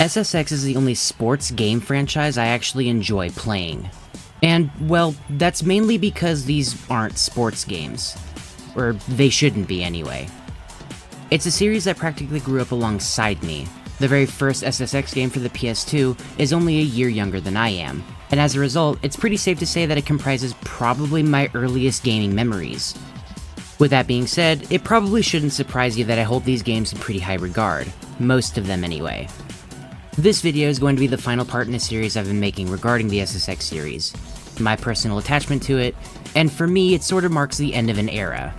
SSX is the only sports game franchise I actually enjoy playing. And, well, that's mainly because these aren't sports games. Or they shouldn't be anyway. It's a series that practically grew up alongside me. The very first SSX game for the PS2 is only a year younger than I am, and as a result, it's pretty safe to say that it comprises probably my earliest gaming memories. With that being said, it probably shouldn't surprise you that I hold these games in pretty high regard, most of them anyway. This video is going to be the final part in a series I've been making regarding the SSX series, my personal attachment to it, and for me it sort of marks the end of an era.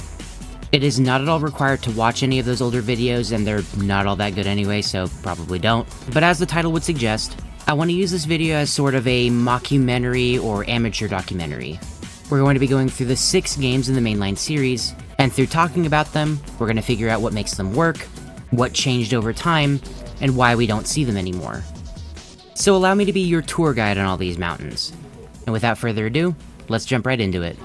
It is not at all required to watch any of those older videos, and they're not all that good anyway, so probably don't. But as the title would suggest, I want to use this video as sort of a mockumentary or amateur documentary. We're going to be going through the 6 games in the mainline series, and through talking about them, we're going to figure out what makes them work, what changed over time, and why we don't see them anymore. So allow me to be your tour guide on all these mountains. And without further ado, let's jump right into it.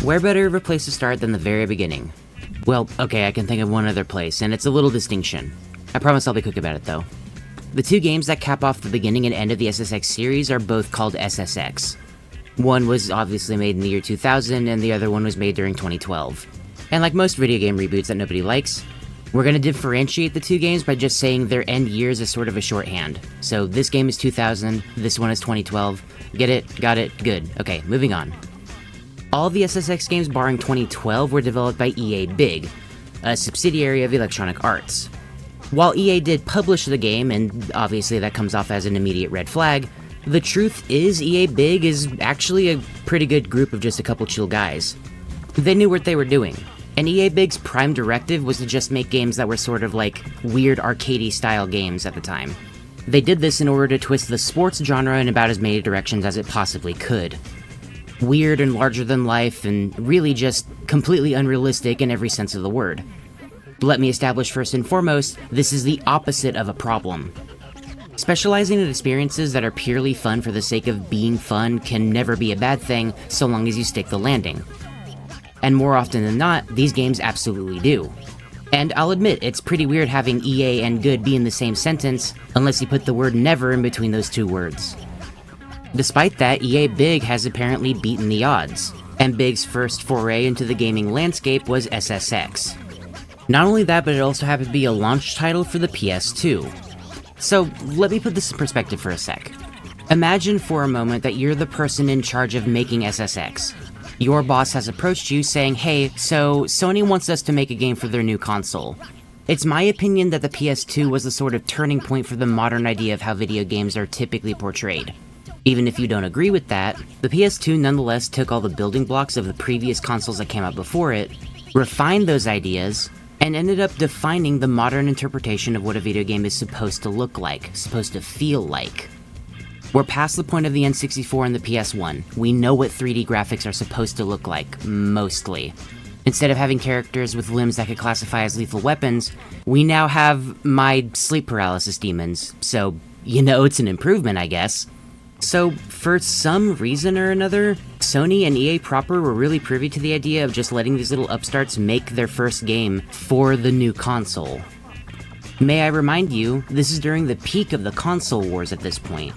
Where better of a place to start than the very beginning? Well, okay, I can think of one other place, and it's a little distinction. I promise I'll be quick about it though. The 2 games that cap off the beginning and end of the SSX series are both called SSX. One was obviously made in the year 2000, and the other one was made during 2012. And like most video game reboots that nobody likes, we're gonna differentiate the 2 games by just saying their end years as sort of a shorthand. So this game is 2000, this one is 2012. Get it? Got it? Good. Okay, moving on. All the SSX games barring 2012 were developed by EA Big, a subsidiary of Electronic Arts. While EA did publish the game, and obviously that comes off as an immediate red flag, the truth is EA Big is actually a pretty good group of just a couple chill guys. They knew what they were doing, and EA Big's prime directive was to just make games that were sort of like weird arcadey style games at the time. They did this in order to twist the sports genre in about as many directions as it possibly could. Weird and larger than life, and really just completely unrealistic in every sense of the word. Let me establish first and foremost, this is the opposite of a problem. Specializing in experiences that are purely fun for the sake of being fun can never be a bad thing, so long as you stick the landing. And more often than not, these games absolutely do. And I'll admit, it's pretty weird having EA and good be in the same sentence, unless you put the word never in between those 2 words. Despite that, EA Big has apparently beaten the odds, and Big's first foray into the gaming landscape was SSX. Not only that, but it also happened to be a launch title for the PS2. So, let me put this in perspective for a sec. Imagine for a moment that you're the person in charge of making SSX. Your boss has approached you saying, hey, so Sony wants us to make a game for their new console. It's my opinion that the PS2 was the sort of turning point for the modern idea of how video games are typically portrayed. Even if you don't agree with that, the PS2 nonetheless took all the building blocks of the previous consoles that came out before it, refined those ideas, and ended up defining the modern interpretation of what a video game is supposed to look like, supposed to feel like. We're past the point of the N64 and the PS1. We know what 3D graphics are supposed to look like, mostly. Instead of having characters with limbs that could classify as lethal weapons, we now have my sleep paralysis demons, so, you know, it's an improvement, I guess. So, for some reason or another, Sony and EA proper were really privy to the idea of just letting these little upstarts make their first game for the new console. May I remind you, this is during the peak of the console wars at this point.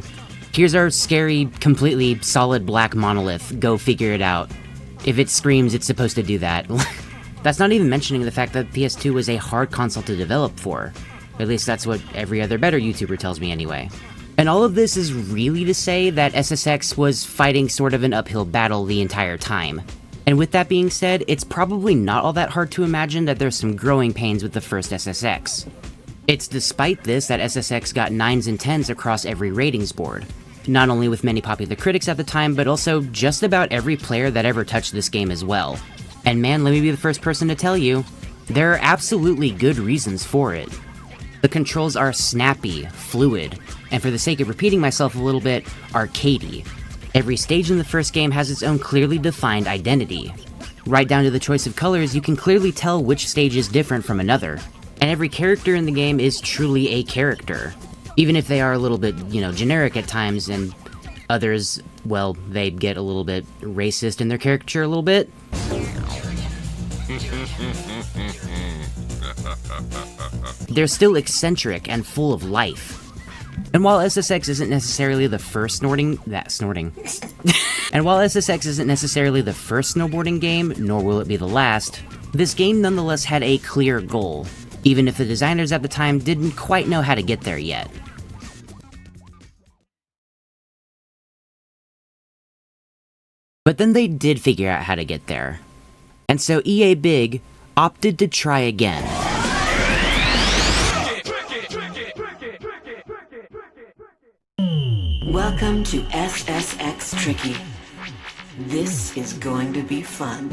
Here's our scary, completely solid black monolith, go figure it out. If it screams, it's supposed to do that. That's not even mentioning the fact that PS2 was a hard console to develop for. At least that's what every other better YouTuber tells me anyway. And all of this is really to say that SSX was fighting sort of an uphill battle the entire time. And with that being said, it's probably not all that hard to imagine that there's some growing pains with the first SSX. It's despite this that SSX got 9s and 10s across every ratings board. Not only with many popular critics at the time, but also just about every player that ever touched this game as well. And man, let me be the first person to tell you, there are absolutely good reasons for it. The controls are snappy, fluid, and for the sake of repeating myself a little bit, arcadey. Every stage in the first game has its own clearly defined identity. Right down to the choice of colors, you can clearly tell which stage is different from another. And every character in the game is truly a character. Even if they are a little bit, generic at times and Others, well, they get a little bit racist in their caricature a little bit. They're still eccentric and full of life. And while SSX isn't necessarily the first And while SSX isn't necessarily the first snowboarding game, nor will it be the last, this game nonetheless had a clear goal, even if the designers at the time didn't quite know how to get there yet. But then they did figure out how to get there. And so EA Big opted to try again. Welcome to SSX Tricky. This is going to be fun.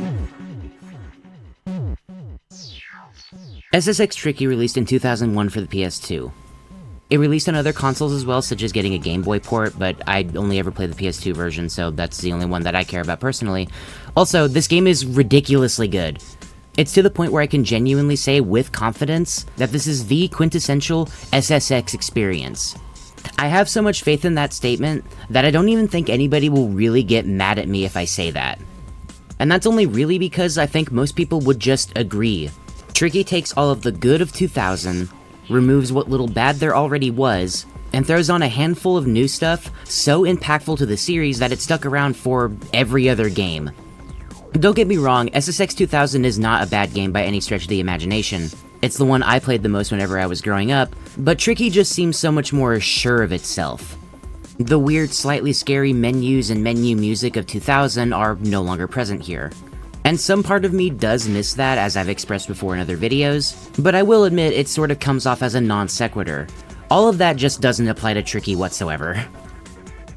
SSX Tricky released in 2001 for the PS2. It released on other consoles as well, such as getting a Game Boy port, but I only ever played the PS2 version, so that's the only one that I care about personally. Also, this game is ridiculously good. It's to the point where I can genuinely say with confidence that this is the quintessential SSX experience. I have so much faith in that statement that I don't even think anybody will really get mad at me if I say that. And that's only really because I think most people would just agree. Tricky takes all of the good of 2000, removes what little bad there already was, and throws on a handful of new stuff so impactful to the series that it stuck around for every other game. Don't get me wrong, SSX 2000 is not a bad game by any stretch of the imagination. It's the one I played the most whenever I was growing up, but Tricky just seems so much more sure of itself. The weird, slightly scary menus and menu music of 2000 are no longer present here. And some part of me does miss that, as I've expressed before in other videos, but I will admit it sort of comes off as a non sequitur. All of that just doesn't apply to Tricky whatsoever.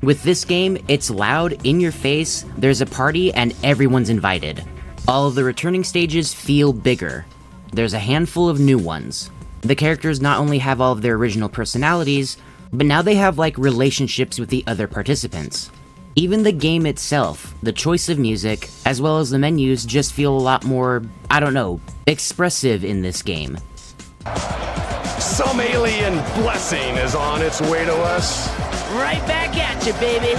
With this game, it's loud, in your face, there's a party, and everyone's invited. All of the returning stages feel bigger. There's a handful of new ones. The characters not only have all of their original personalities, but now they have like relationships with the other participants. Even the game itself, the choice of music, as well as the menus just feel a lot more, I don't know, expressive in this game. Some alien blessing is on its way to us. Right back at you, baby.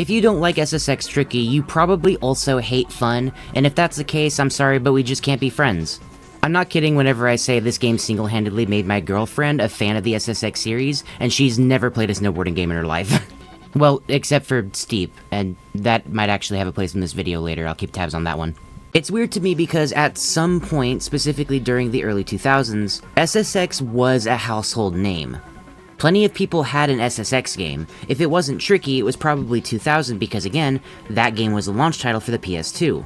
If you don't like SSX Tricky, you probably also hate fun, and if that's the case, I'm sorry, but we just can't be friends. I'm not kidding whenever I say this game single-handedly made my girlfriend a fan of the SSX series, and she's never played a snowboarding game in her life. Well, except for Steep, and that might actually have a place in this video later, I'll keep tabs on that one. It's weird to me because at some point, specifically during the early 2000s, SSX was a household name. Plenty of people had an SSX game. If it wasn't Tricky, it was probably 2000 because again, that game was the launch title for the PS2.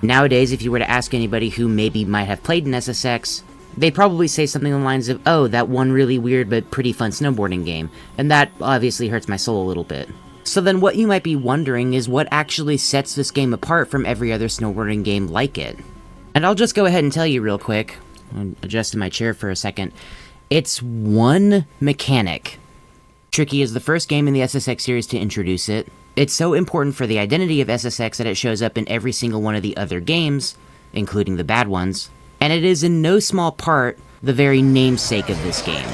Nowadays, if you were to ask anybody who maybe might have played an SSX, they'd probably say something along the lines of, oh, that one really weird but pretty fun snowboarding game, and that obviously hurts my soul a little bit. So then what you might be wondering is what actually sets this game apart from every other snowboarding game like it. And I'll just go ahead and tell you real quick, I'll adjust in my chair for a second, it's one mechanic. Tricky is the first game in the SSX series to introduce it. It's so important for the identity of SSX that it shows up in every single one of the other games, including the bad ones, and it is in no small part the very namesake of this game.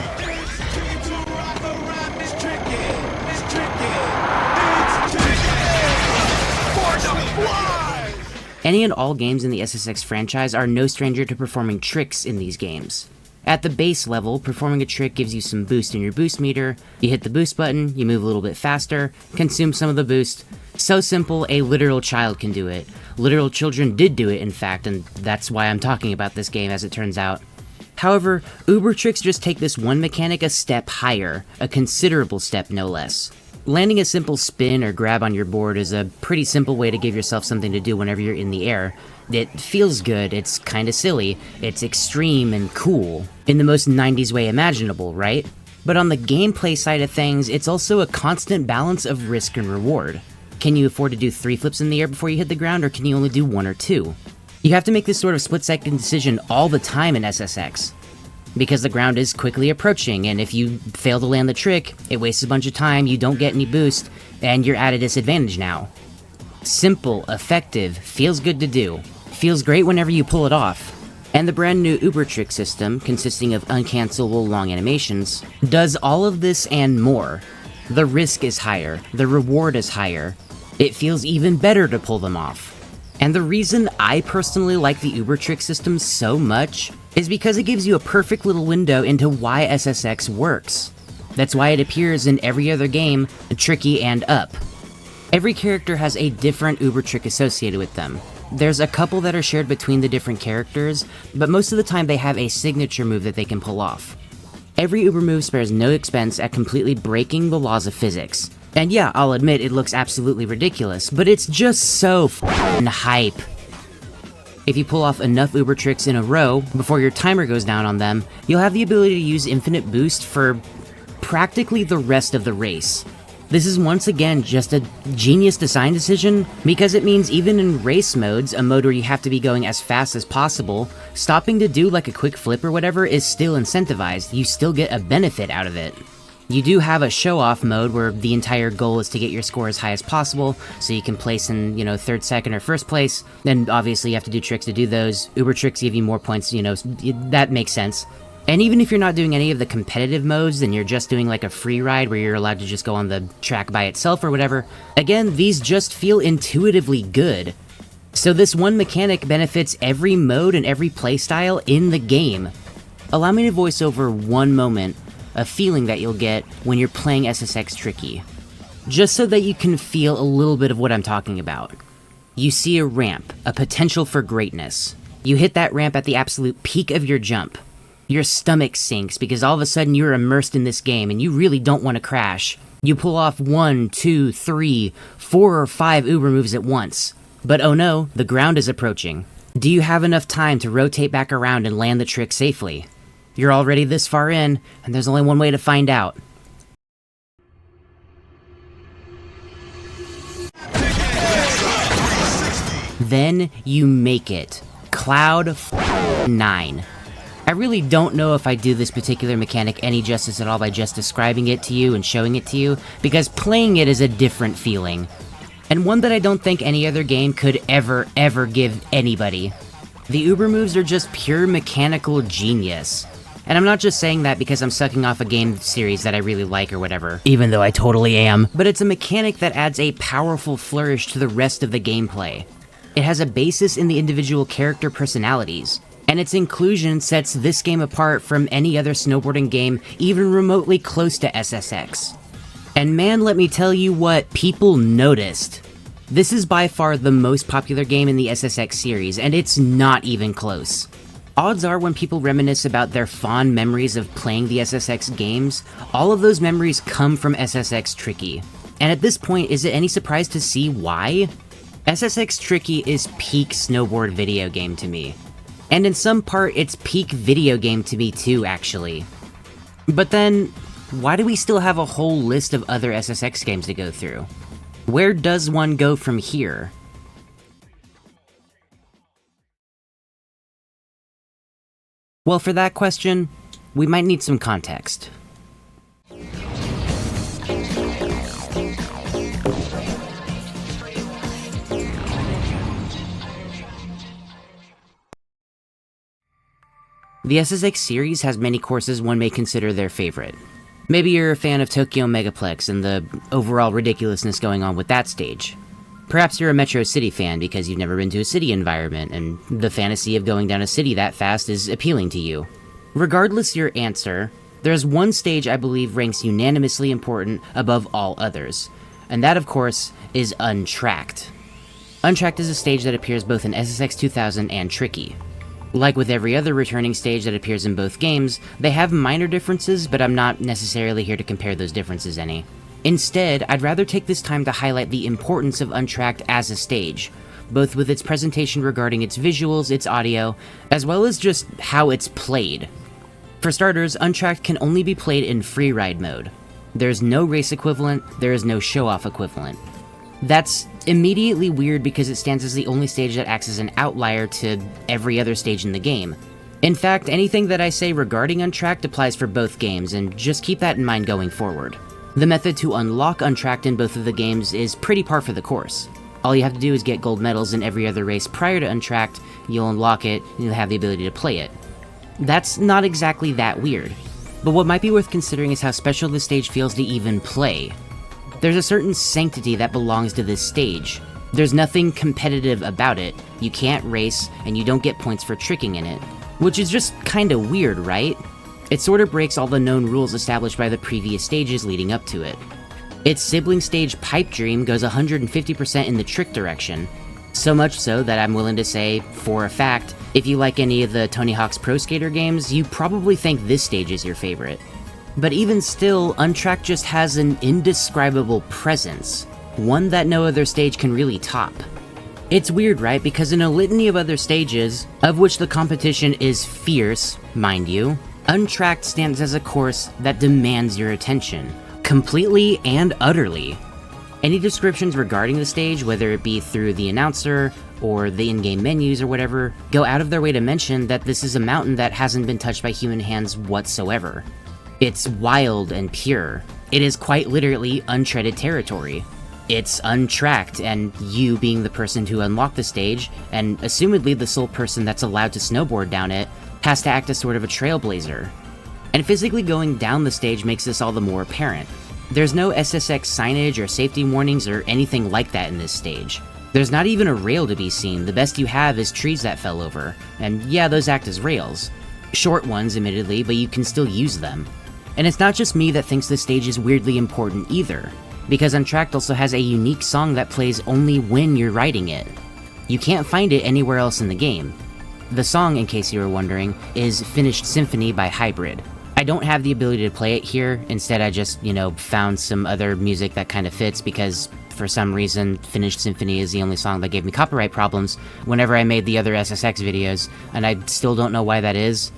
Any and all games in the SSX franchise are no stranger to performing tricks in these games. At the base level, performing a trick gives you some boost in your boost meter, you hit the boost button, you move a little bit faster, consume some of the boost. So simple, a literal child can do it. Literal children did do it, in fact, and that's why I'm talking about this game as it turns out. However, Uber tricks just take this one mechanic a step higher, a considerable step no less. Landing a simple spin or grab on your board is a pretty simple way to give yourself something to do whenever you're in the air. It feels good, it's kinda silly, it's extreme and cool, in the most 90s way imaginable, right? But on the gameplay side of things, it's also a constant balance of risk and reward. Can you afford to do 3 flips in the air before you hit the ground, or can you only do 1 or 2? You have to make this sort of split-second decision all the time in SSX. Because the ground is quickly approaching, and if you fail to land the trick, it wastes a bunch of time, you don't get any boost, and you're at a disadvantage now. Simple, effective, feels good to do. Feels great whenever you pull it off. And the brand new Uber trick system, consisting of uncancelable long animations, does all of this and more. The risk is higher, the reward is higher. It feels even better to pull them off. And the reason I personally like the Uber trick system so much is because it gives you a perfect little window into why SSX works. That's why it appears in every other game, Tricky and Up. Every character has a different Uber trick associated with them. There's a couple that are shared between the different characters, but most of the time they have a signature move that they can pull off. Every Uber move spares no expense at completely breaking the laws of physics. And yeah, I'll admit it looks absolutely ridiculous, but it's just so f***ing hype. If you pull off enough Uber tricks in a row, before your timer goes down on them, you'll have the ability to use infinite boost for practically the rest of the race. This is once again just a genius design decision, because it means even in race modes, a mode where you have to be going as fast as possible, stopping to do like a quick flip or whatever is still incentivized. You still get a benefit out of it. You do have a show-off mode where the entire goal is to get your score as high as possible, so you can place in, third, second, or first place, and obviously you have to do tricks to do those. Uber tricks give you more points, that makes sense. And even if you're not doing any of the competitive modes, and you're just doing like a free ride where you're allowed to just go on the track by itself or whatever, again, these just feel intuitively good. So this one mechanic benefits every mode and every playstyle in the game. Allow me to voice over one moment, a feeling that you'll get when you're playing SSX Tricky. Just so that you can feel a little bit of what I'm talking about. You see a ramp, a potential for greatness. You hit that ramp at the absolute peak of your jump. Your stomach sinks because all of a sudden you're immersed in this game and you really don't want to crash. You pull off 1, 2, 3, 4 or 5 Uber moves at once. But oh no, the ground is approaching. Do you have enough time to rotate back around and land the trick safely? You're already this far in, and there's only one way to find out. Then you make it. Cloud 9. I really don't know if I do this particular mechanic any justice at all by just describing it to you and showing it to you, because playing it is a different feeling. And one that I don't think any other game could ever give anybody. The Uber moves are just pure mechanical genius. And I'm not just saying that because I'm sucking off a game series that I really like or whatever, even though I totally am, but it's a mechanic that adds a powerful flourish to the rest of the gameplay. It has a basis in the individual character personalities, and its inclusion sets this game apart from any other snowboarding game even remotely close to SSX. And man, let me tell you what, people noticed. This is by far the most popular game in the SSX series, and it's not even close. Odds are when people reminisce about their fond memories of playing the SSX games, all of those memories come from SSX Tricky. And at this point, is it any surprise to see why? SSX Tricky is peak snowboard video game to me. And in some part, it's peak video game to me too, actually. But then, why do we still have a whole list of other SSX games to go through? Where does one go from here? Well, for that question, we might need some context. The SSX series has many courses one may consider their favorite. Maybe you're a fan of Tokyo Megaplex and the overall ridiculousness going on with that stage. Perhaps you're a Metro City fan because you've never been to a city environment, and the fantasy of going down a city that fast is appealing to you. Regardless your answer, there's one stage I believe ranks unanimously important above all others, and that of course is Untracked. Untracked is a stage that appears both in SSX 2000 and Tricky. Like with every other returning stage that appears in both games, they have minor differences, but I'm not necessarily here to compare those differences any. Instead, I'd rather take this time to highlight the importance of Untracked as a stage, both with its presentation regarding its visuals, its audio, as well as just how it's played. For starters, Untracked can only be played in freeride mode. There's no race equivalent, there is no show-off equivalent. That's immediately weird because it stands as the only stage that acts as an outlier to every other stage in the game. In fact, anything that I say regarding Untracked applies for both games, and just keep that in mind going forward. The method to unlock Untracked in both of the games is pretty par for the course. All you have to do is get gold medals in every other race prior to Untracked, you'll unlock it, and you'll have the ability to play it. That's not exactly that weird. But what might be worth considering is how special this stage feels to even play. There's a certain sanctity that belongs to this stage. There's nothing competitive about it, you can't race, and you don't get points for tricking in it. Which is just kinda weird, right? It sorta breaks all the known rules established by the previous stages leading up to it. Its sibling stage Pipe Dream goes 150% in the trick direction, so much so that I'm willing to say, for a fact, if you like any of the Tony Hawk's Pro Skater games, you probably think this stage is your favorite. But even still, Untracked just has an indescribable presence, one that no other stage can really top. It's weird, right? Because in a litany of other stages, of which the competition is fierce, mind you, Untracked stands as a course that demands your attention, completely and utterly. Any descriptions regarding the stage, whether it be through the announcer or the in-game menus or whatever, go out of their way to mention that this is a mountain that hasn't been touched by human hands whatsoever. It's wild and pure. It is quite literally untreaded territory. It's untracked, and you being the person to unlock the stage, and assumedly the sole person that's allowed to snowboard down it, has to act as sort of a trailblazer. And physically going down the stage makes this all the more apparent. There's no SSX signage or safety warnings or anything like that in this stage. There's not even a rail to be seen, the best you have is trees that fell over, and yeah, those act as rails. Short ones, admittedly, but you can still use them. And it's not just me that thinks this stage is weirdly important either, because Untracked also has a unique song that plays only when you're riding it. You can't find it anywhere else in the game. The song, in case you were wondering, is Finished Symphony by Hybrid. I don't have the ability to play it here, instead I just, found some other music that kind of fits because for some reason Finished Symphony is the only song that gave me copyright problems whenever I made the other SSX videos, and I still don't know why that is.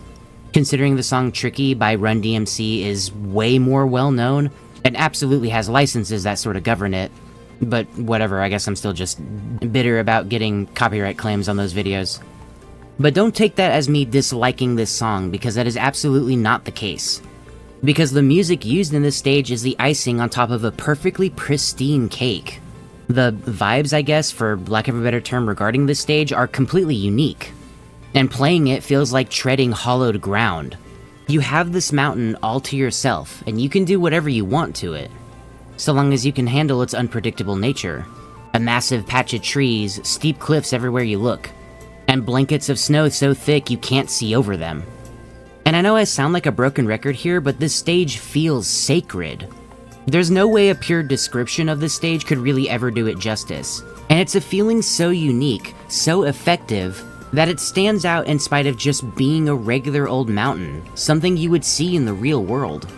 Considering the song Tricky by Run DMC is way more well known, and absolutely has licenses that sort of govern it, but whatever, I guess I'm still just bitter about getting copyright claims on those videos. But don't take that as me disliking this song, because that is absolutely not the case. Because the music used in this stage is the icing on top of a perfectly pristine cake. The vibes, I guess, for lack of a better term regarding this stage, are completely unique. And playing it feels like treading hollowed ground. You have this mountain all to yourself, and you can do whatever you want to it, so long as you can handle its unpredictable nature. A massive patch of trees, steep cliffs everywhere you look, and blankets of snow so thick you can't see over them. And I know I sound like a broken record here, but this stage feels sacred. There's no way a pure description of this stage could really ever do it justice. And it's a feeling so unique, so effective, that it stands out in spite of just being a regular old mountain, something you would see in the real world.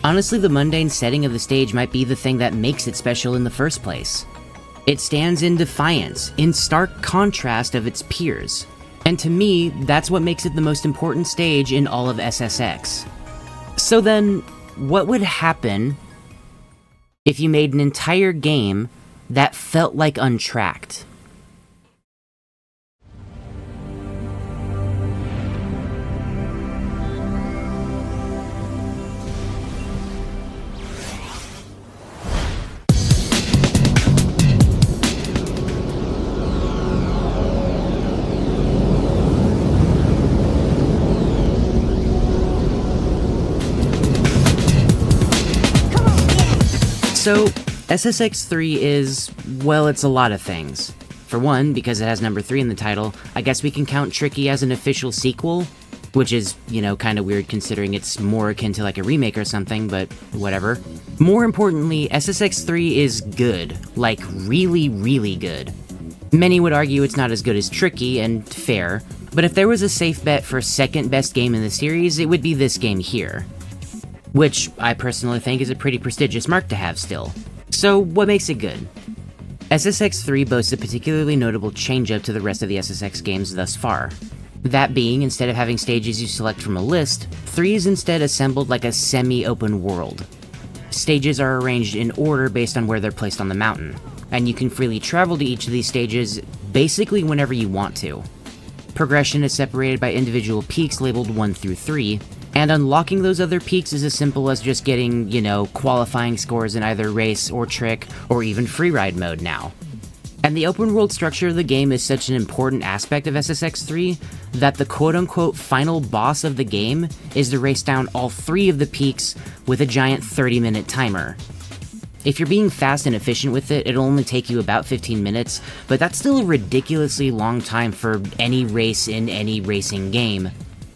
Honestly, the mundane setting of the stage might be the thing that makes it special in the first place. It stands in defiance, in stark contrast of its peers. And to me, that's what makes it the most important stage in all of SSX. So then, what would happen if you made an entire game that felt like Untracked? So, SSX 3 is, well, it's a lot of things. For one, because it has number 3 in the title, I guess we can count Tricky as an official sequel, which is, kind of weird considering it's more akin to like a remake or something, but whatever. More importantly, SSX 3 is good. Like, really, really good. Many would argue it's not as good as Tricky, and fair, but if there was a safe bet for second best game in the series, it would be this game here. Which I personally think is a pretty prestigious mark to have still. So what makes it good? SSX 3 boasts a particularly notable change-up to the rest of the SSX games thus far. That being, instead of having stages you select from a list, 3 is instead assembled like a semi-open world. Stages are arranged in order based on where they're placed on the mountain, and you can freely travel to each of these stages basically whenever you want to. Progression is separated by individual peaks labeled 1 through 3, and unlocking those other peaks is as simple as just getting, qualifying scores in either race or trick or even freeride mode now. And the open world structure of the game is such an important aspect of SSX3 that the quote-unquote final boss of the game is to race down all 3 of the peaks with a giant 30-minute timer. If you're being fast and efficient with it, it'll only take you about 15 minutes, but that's still a ridiculously long time for any race in any racing game.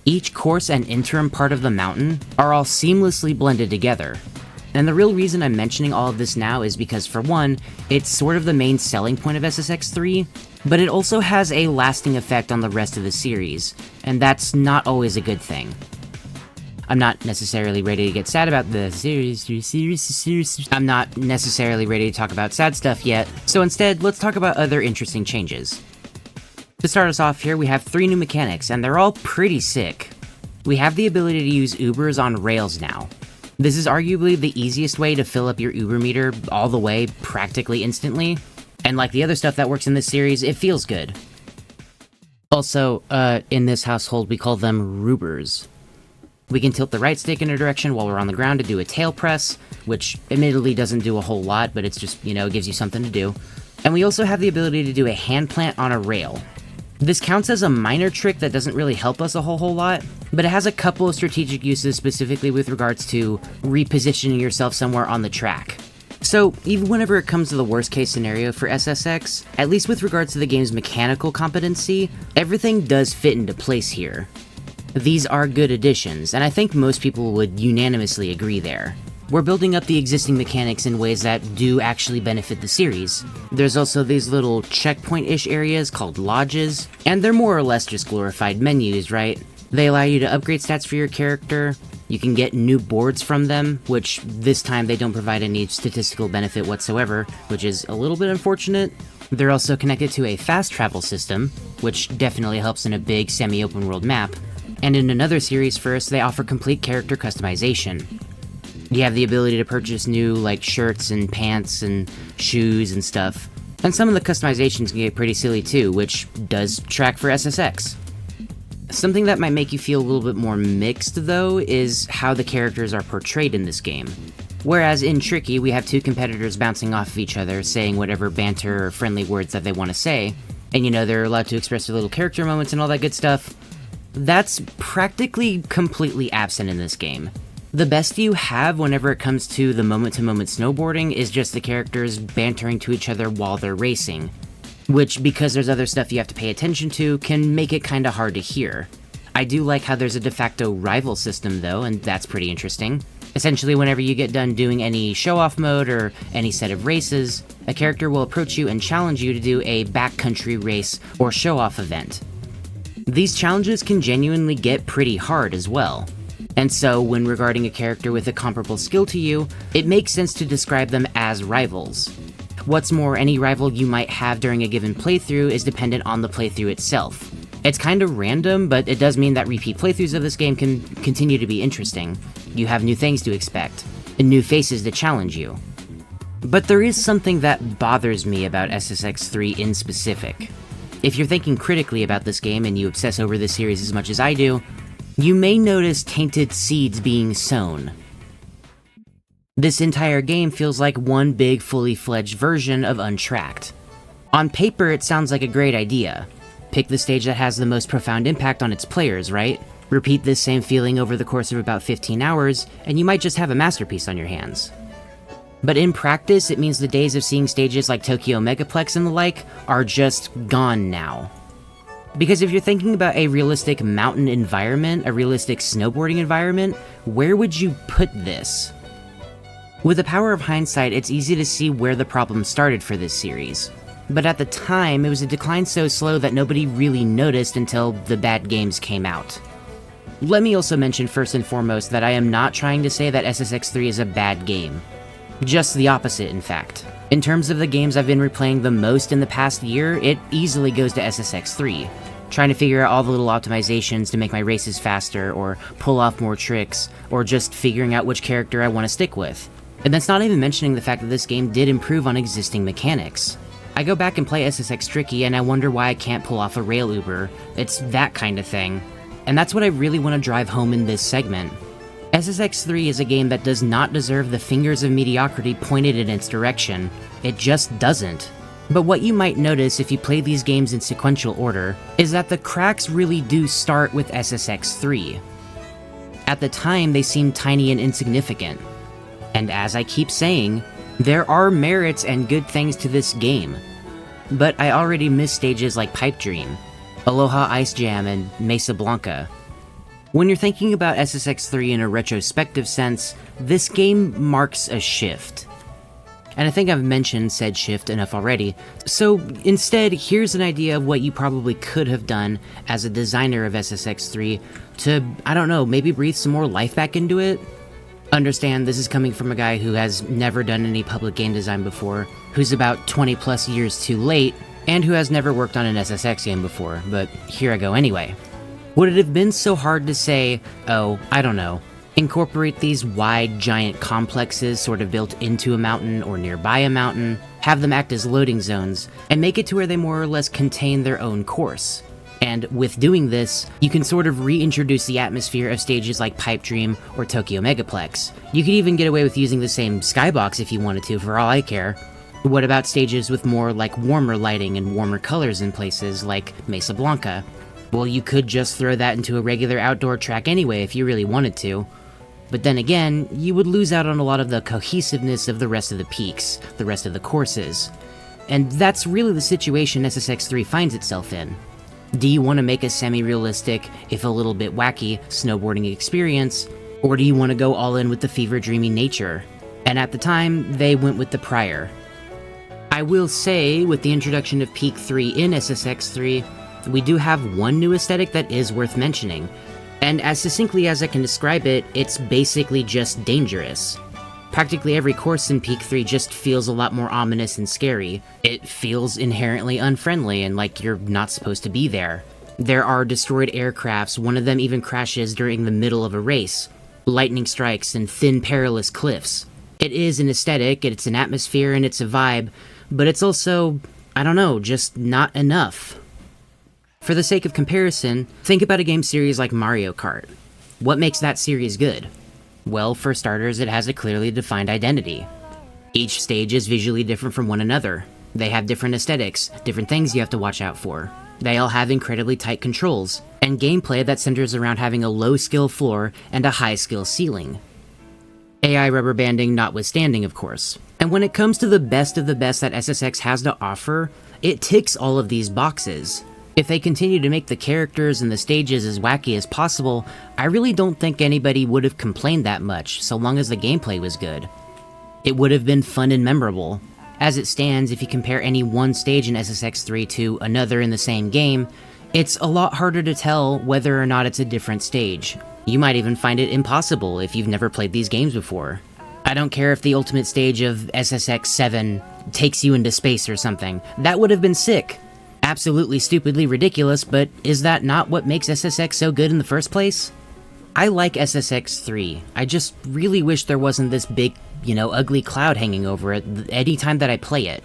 Each course and interim part of the mountain are all seamlessly blended together. And the real reason I'm mentioning all of this now is because, for one, it's sort of the main selling point of SSX3, but it also has a lasting effect on the rest of the series, and that's not always a good thing. I'm not necessarily ready to get sad about the series. I'm not necessarily ready to talk about sad stuff yet, so instead, let's talk about other interesting changes. To start us off here, we have 3 new mechanics, and they're all pretty sick. We have the ability to use Ubers on rails now. This is arguably the easiest way to fill up your Uber meter all the way practically instantly, and like the other stuff that works in this series, it feels good. Also, in this household we call them Rubers. We can tilt the right stick in a direction while we're on the ground to do a tail press, which admittedly doesn't do a whole lot, but it's just, gives you something to do. And we also have the ability to do a hand plant on a rail. This counts as a minor trick that doesn't really help us a whole lot, but it has a couple of strategic uses specifically with regards to repositioning yourself somewhere on the track. So, even whenever it comes to the worst case scenario for SSX, at least with regards to the game's mechanical competency, everything does fit into place here. These are good additions, and I think most people would unanimously agree there. We're building up the existing mechanics in ways that do actually benefit the series. There's also these little checkpoint-ish areas called lodges, and they're more or less just glorified menus, right? They allow you to upgrade stats for your character, you can get new boards from them, which this time they don't provide any statistical benefit whatsoever, which is a little bit unfortunate. They're also connected to a fast travel system, which definitely helps in a big semi-open world map. And in another series first, they offer complete character customization. You have the ability to purchase new, shirts and pants and shoes and stuff. And some of the customizations can get pretty silly too, which does track for SSX. Something that might make you feel a little bit more mixed, though, is how the characters are portrayed in this game. Whereas in Tricky, we have 2 competitors bouncing off of each other, saying whatever banter or friendly words that they want to say, and they're allowed to express their little character moments and all that good stuff. That's practically completely absent in this game. The best you have whenever it comes to the moment-to-moment snowboarding is just the characters bantering to each other while they're racing, which, because there's other stuff you have to pay attention to, can make it kinda hard to hear. I do like how there's a de facto rival system though, and that's pretty interesting. Essentially, whenever you get done doing any show-off mode or any set of races, a character will approach you and challenge you to do a backcountry race or show-off event. These challenges can genuinely get pretty hard as well. And so, when regarding a character with a comparable skill to you, it makes sense to describe them as rivals. What's more, any rival you might have during a given playthrough is dependent on the playthrough itself. It's kind of random, but it does mean that repeat playthroughs of this game can continue to be interesting. You have new things to expect, and new faces to challenge you. But there is something that bothers me about SSX3 in specific. If you're thinking critically about this game and you obsess over this series as much as I do, you may notice tainted seeds being sown. This entire game feels like one big fully fledged version of Untracked. On paper, it sounds like a great idea. Pick the stage that has the most profound impact on its players, right? Repeat this same feeling over the course of about 15 hours, and you might just have a masterpiece on your hands. But in practice, it means the days of seeing stages like Tokyo Megaplex and the like are just gone now. Because if you're thinking about a realistic mountain environment, a realistic snowboarding environment, where would you put this? With the power of hindsight, it's easy to see where the problem started for this series. But at the time, it was a decline so slow that nobody really noticed until the bad games came out. Let me also mention first and foremost that I am not trying to say that SSX3 is a bad game. Just the opposite, in fact. In terms of the games I've been replaying the most in the past year, it easily goes to SSX3. Trying to figure out all the little optimizations to make my races faster, or pull off more tricks, or just figuring out which character I want to stick with. And that's not even mentioning the fact that this game did improve on existing mechanics. I go back and play SSX Tricky and I wonder why I can't pull off a rail Uber. It's that kind of thing. And that's what I really want to drive home in this segment. SSX3 is a game that does not deserve the fingers of mediocrity pointed in its direction. It just doesn't. But what you might notice if you play these games in sequential order is that the cracks really do start with SSX 3. At the time, they seemed tiny and insignificant. And as I keep saying, there are merits and good things to this game. But I already miss stages like Pipe Dream, Aloha Ice Jam, and Mesa Blanca. When you're thinking about SSX 3 in a retrospective sense, this game marks a shift. And I think I've mentioned said shift enough already, so instead, here's an idea of what you probably could have done as a designer of SSX 3 to, I don't know, maybe breathe some more life back into it? Understand this is coming from a guy who has never done any public game design before, who's about 20 plus years too late, and who has never worked on an SSX game before, but here I go anyway. Would it have been so hard to say, oh, I don't know, incorporate these wide, giant complexes sort of built into a mountain or nearby a mountain, have them act as loading zones, and make it to where they more or less contain their own course? And with doing this, you can sort of reintroduce the atmosphere of stages like Pipe Dream or Tokyo Megaplex. You could even get away with using the same skybox if you wanted to, for all I care. What about stages with more like warmer lighting and warmer colors in places like Mesa Blanca? Well, you could just throw that into a regular outdoor track anyway if you really wanted to. But then again, you would lose out on a lot of the cohesiveness of the rest of the peaks, the rest of the courses. And that's really the situation SSX 3 finds itself in. Do you want to make a semi-realistic, if a little bit wacky, snowboarding experience, or do you want to go all in with the fever-dreamy nature? And at the time, they went with the prior. I will say, with the introduction of Peak 3 in SSX 3, we do have one new aesthetic that is worth mentioning. And as succinctly as I can describe it, it's basically just dangerous. Practically every course in Peak 3 just feels a lot more ominous and scary. It feels inherently unfriendly and like you're not supposed to be there. There are destroyed aircrafts, one of them even crashes during the middle of a race, lightning strikes, and thin perilous cliffs. It is an aesthetic, it's an atmosphere, and it's a vibe, but it's also, I don't know, just not enough. For the sake of comparison, think about a game series like Mario Kart. What makes that series good? Well, for starters, it has a clearly defined identity. Each stage is visually different from one another. They have different aesthetics, different things you have to watch out for. They all have incredibly tight controls, and gameplay that centers around having a low skill floor and a high skill ceiling. AI rubber banding notwithstanding, of course. And when it comes to the best of the best that SSX has to offer, it ticks all of these boxes. If they continue to make the characters and the stages as wacky as possible, I really don't think anybody would have complained that much, so long as the gameplay was good. It would have been fun and memorable. As it stands, if you compare any one stage in SSX 3 to another in the same game, it's a lot harder to tell whether or not it's a different stage. You might even find it impossible if you've never played these games before. I don't care if the ultimate stage of SSX 7 takes you into space or something. That would have been sick. Absolutely stupidly ridiculous, but is that not what makes SSX so good in the first place? I like SSX 3. I just really wish there wasn't this big, ugly cloud hanging over it any time that I play it.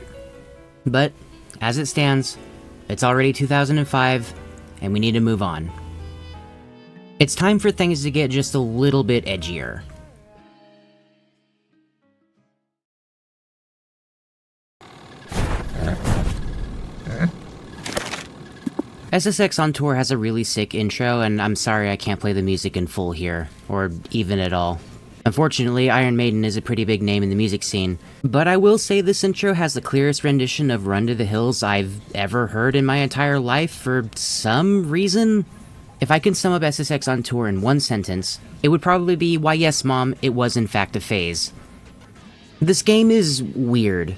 But, as it stands, it's already 2005, and we need to move on. It's time for things to get just a little bit edgier. SSX On Tour has a really sick intro, and I'm sorry I can't play the music in full here, or even at all. Unfortunately, Iron Maiden is a pretty big name in the music scene, but I will say this intro has the clearest rendition of Run to the Hills I've ever heard in my entire life for some reason. If I can sum up SSX On Tour in one sentence, it would probably be, why yes mom, it was in fact a phase. This game is weird.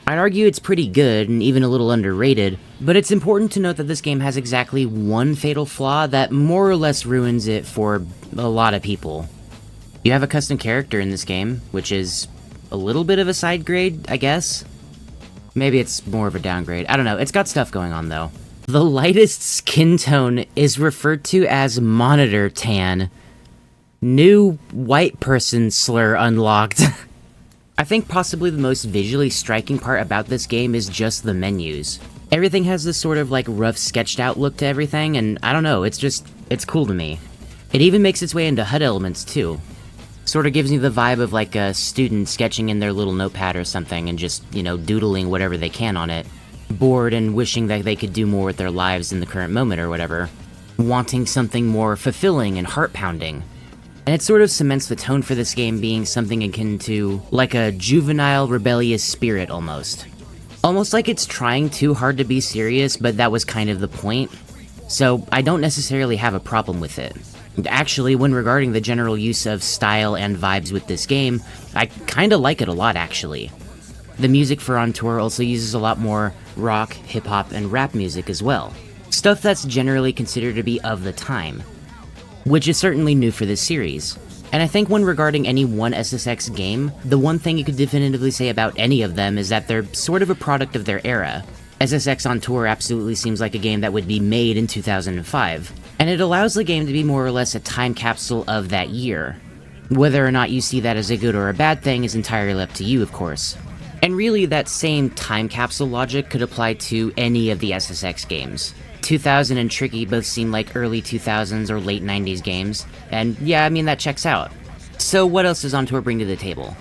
I'd argue it's pretty good and even a little underrated, but it's important to note that this game has exactly one fatal flaw that more or less ruins it for a lot of people. You have a custom character in this game, which is a little bit of a side grade, I guess? Maybe it's more of a downgrade. I don't know, it's got stuff going on though. The lightest skin tone is referred to as monitor tan. New white person slur unlocked. I think possibly the most visually striking part about this game is just the menus. Everything has this sort of rough sketched out look to everything, and I don't know, it's cool to me. It even makes its way into HUD elements too. Sort of gives me the vibe of a student sketching in their little notepad or something and just, doodling whatever they can on it. bored and wishing that they could do more with their lives in the current moment or whatever, wanting something more fulfilling and heart-pounding. And it sort of cements the tone for this game being something akin to, like a juvenile, rebellious spirit almost. Almost like it's trying too hard to be serious, but that was kind of the point. So I don't necessarily have a problem with it. Actually, when regarding the general use of style and vibes with this game, I kinda like it a lot actually. The music for On Tour also uses a lot more rock, hip-hop, and rap music as well. Stuff that's generally considered to be of the time, which is certainly new for this series. And I think when regarding any one SSX game, the one thing you could definitively say about any of them is that they're sort of a product of their era. SSX On Tour absolutely seems like a game that would be made in 2005, and it allows the game to be more or less a time capsule of that year. Whether or not you see that as a good or a bad thing is entirely up to you, of course. And really, that same time capsule logic could apply to any of the SSX games. 2000 and Tricky both seem like early 2000s or late 90s games, and yeah, I mean, that checks out. So what else does On Tour bring to the table?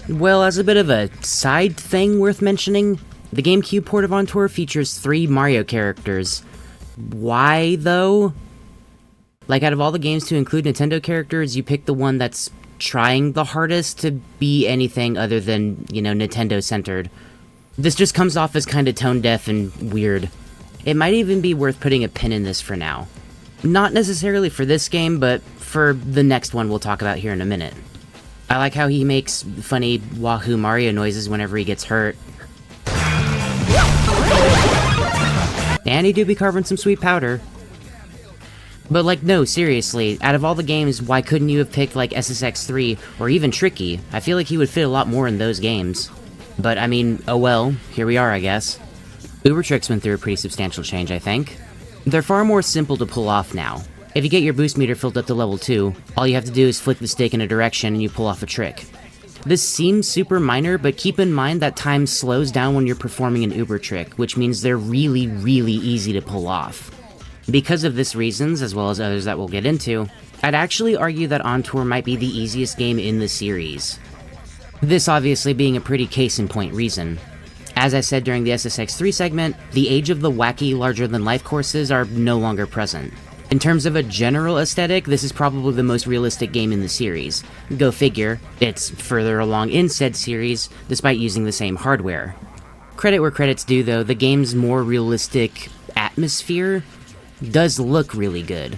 Well, as a bit of a side thing worth mentioning, the GameCube port of On Tour features 3 Mario characters. Why, though? Like, out of all the games to include Nintendo characters, you pick the one that's trying the hardest to be anything other than, you know, Nintendo-centered. This just comes off as kinda tone-deaf and weird. It might even be worth putting a pin in this for now. Not necessarily for this game, but for the next one we'll talk about here in a minute. I like how he makes funny Wahoo Mario noises whenever he gets hurt. And he do be carving some sweet powder. But like, no, seriously, out of all the games, why couldn't you have picked like SSX 3 or even Tricky? I feel like he would fit a lot more in those games. But I mean, oh well, here we are, I guess. Uber tricks went through a pretty substantial change, I think. They're far more simple to pull off now. If you get your boost meter filled up to level 2, all you have to do is flick the stick in a direction and you pull off a trick. This seems super minor, but keep in mind that time slows down when you're performing an Uber trick, which means they're really, really easy to pull off. Because of this reasons, as well as others that we'll get into, I'd actually argue that On Tour might be the easiest game in the series. This obviously being a pretty case-in-point reason. As I said during the SSX 3 segment, the age of the wacky, larger-than-life courses are no longer present. In terms of a general aesthetic, this is probably the most realistic game in the series. Go figure, it's further along in said series, despite using the same hardware. Credit where credit's due though, the game's more realistic atmosphere does look really good.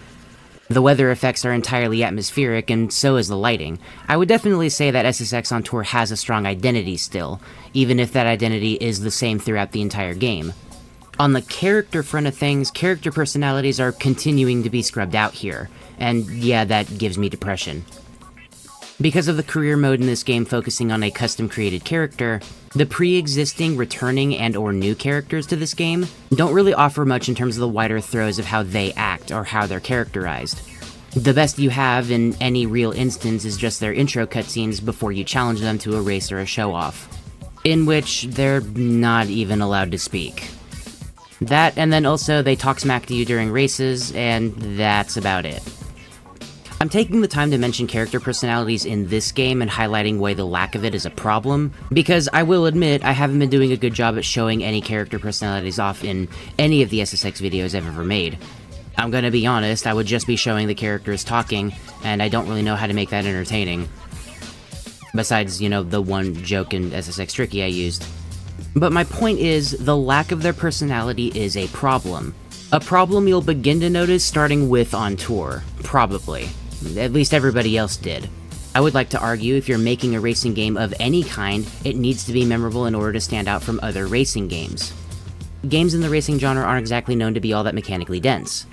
The weather effects are entirely atmospheric, and so is the lighting. I would definitely say that SSX On Tour has a strong identity still, even if that identity is the same throughout the entire game. On the character front of things, character personalities are continuing to be scrubbed out here, and yeah, that gives me depression. Because of the career mode in this game focusing on a custom-created character, the pre-existing, returning, and/or new characters to this game don't really offer much in terms of the wider throws of how they act or how they're characterized. The best you have in any real instance is just their intro cutscenes before you challenge them to a race or a show-off, in which they're not even allowed to speak. That, and then also they talk smack to you during races, and that's about it. I'm taking the time to mention character personalities in this game and highlighting why the lack of it is a problem, because I will admit I haven't been doing a good job at showing any character personalities off in any of the SSX videos I've ever made. I'm gonna be honest, I would just be showing the characters talking, and I don't really know how to make that entertaining. Besides, you know, the one joke in SSX Tricky I used. But my point is, the lack of their personality is a problem. A problem you'll begin to notice starting with On Tour, probably. At least everybody else did. I would like to argue if you're making a racing game of any kind, it needs to be memorable in order to stand out from other racing games. Games in the racing genre aren't exactly known to be all that mechanically dense.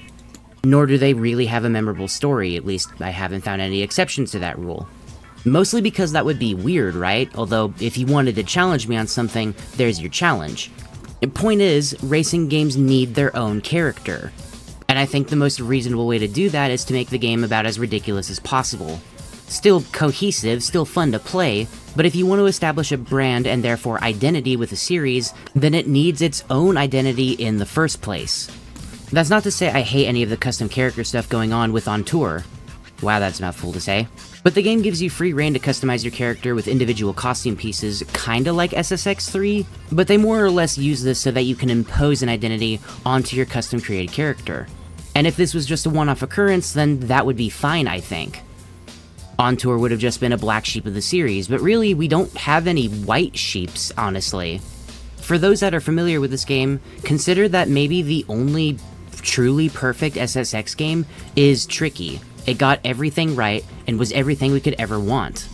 Nor do they really have a memorable story, at least I haven't found any exceptions to that rule. Mostly because that would be weird, right? Although, if you wanted to challenge me on something, there's your challenge. The point is, racing games need their own character. And I think the most reasonable way to do that is to make the game about as ridiculous as possible. Still cohesive, still fun to play, but if you want to establish a brand and therefore identity with a series, then it needs its own identity in the first place. That's not to say I hate any of the custom character stuff going on with On Tour. Wow, that's a mouthful to say. But the game gives you free reign to customize your character with individual costume pieces, kinda like SSX 3, but they more or less use this so that you can impose an identity onto your custom created character. And if this was just a one-off occurrence, then that would be fine, I think. On Tour would have just been a black sheep of the series, but really, we don't have any white sheeps, honestly. For those that are familiar with this game, consider that maybe the only truly perfect SSX game is Tricky. It got everything right, and was everything we could ever want.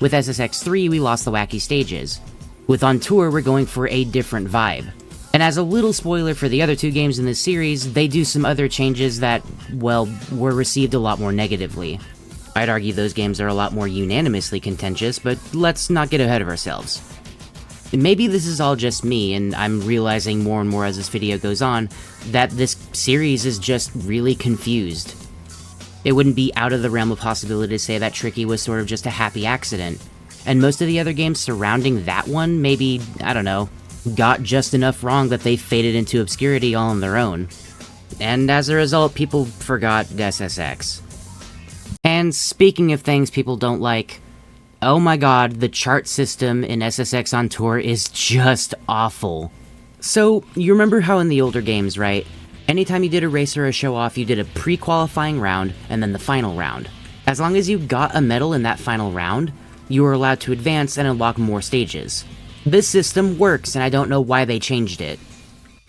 With SSX 3, we lost the wacky stages. With On Tour, we're going for a different vibe. And as a little spoiler for the other two games in this series, they do some other changes that, well, were received a lot more negatively. I'd argue those games are a lot more unanimously contentious, but let's not get ahead of ourselves. Maybe this is all just me, and I'm realizing more and more as this video goes on, that this series is just really confused. It wouldn't be out of the realm of possibility to say that Tricky was sort of just a happy accident, and most of the other games surrounding that one maybe, I don't know, got just enough wrong that they faded into obscurity all on their own. And as a result, people forgot SSX. And speaking of things people don't like, oh my god, the chart system in SSX On Tour is just awful. So, you remember how in the older games, right? Anytime you did a race or a show-off, you did a pre-qualifying round, and then the final round. As long as you got a medal in that final round, you were allowed to advance and unlock more stages. This system works, and I don't know why they changed it.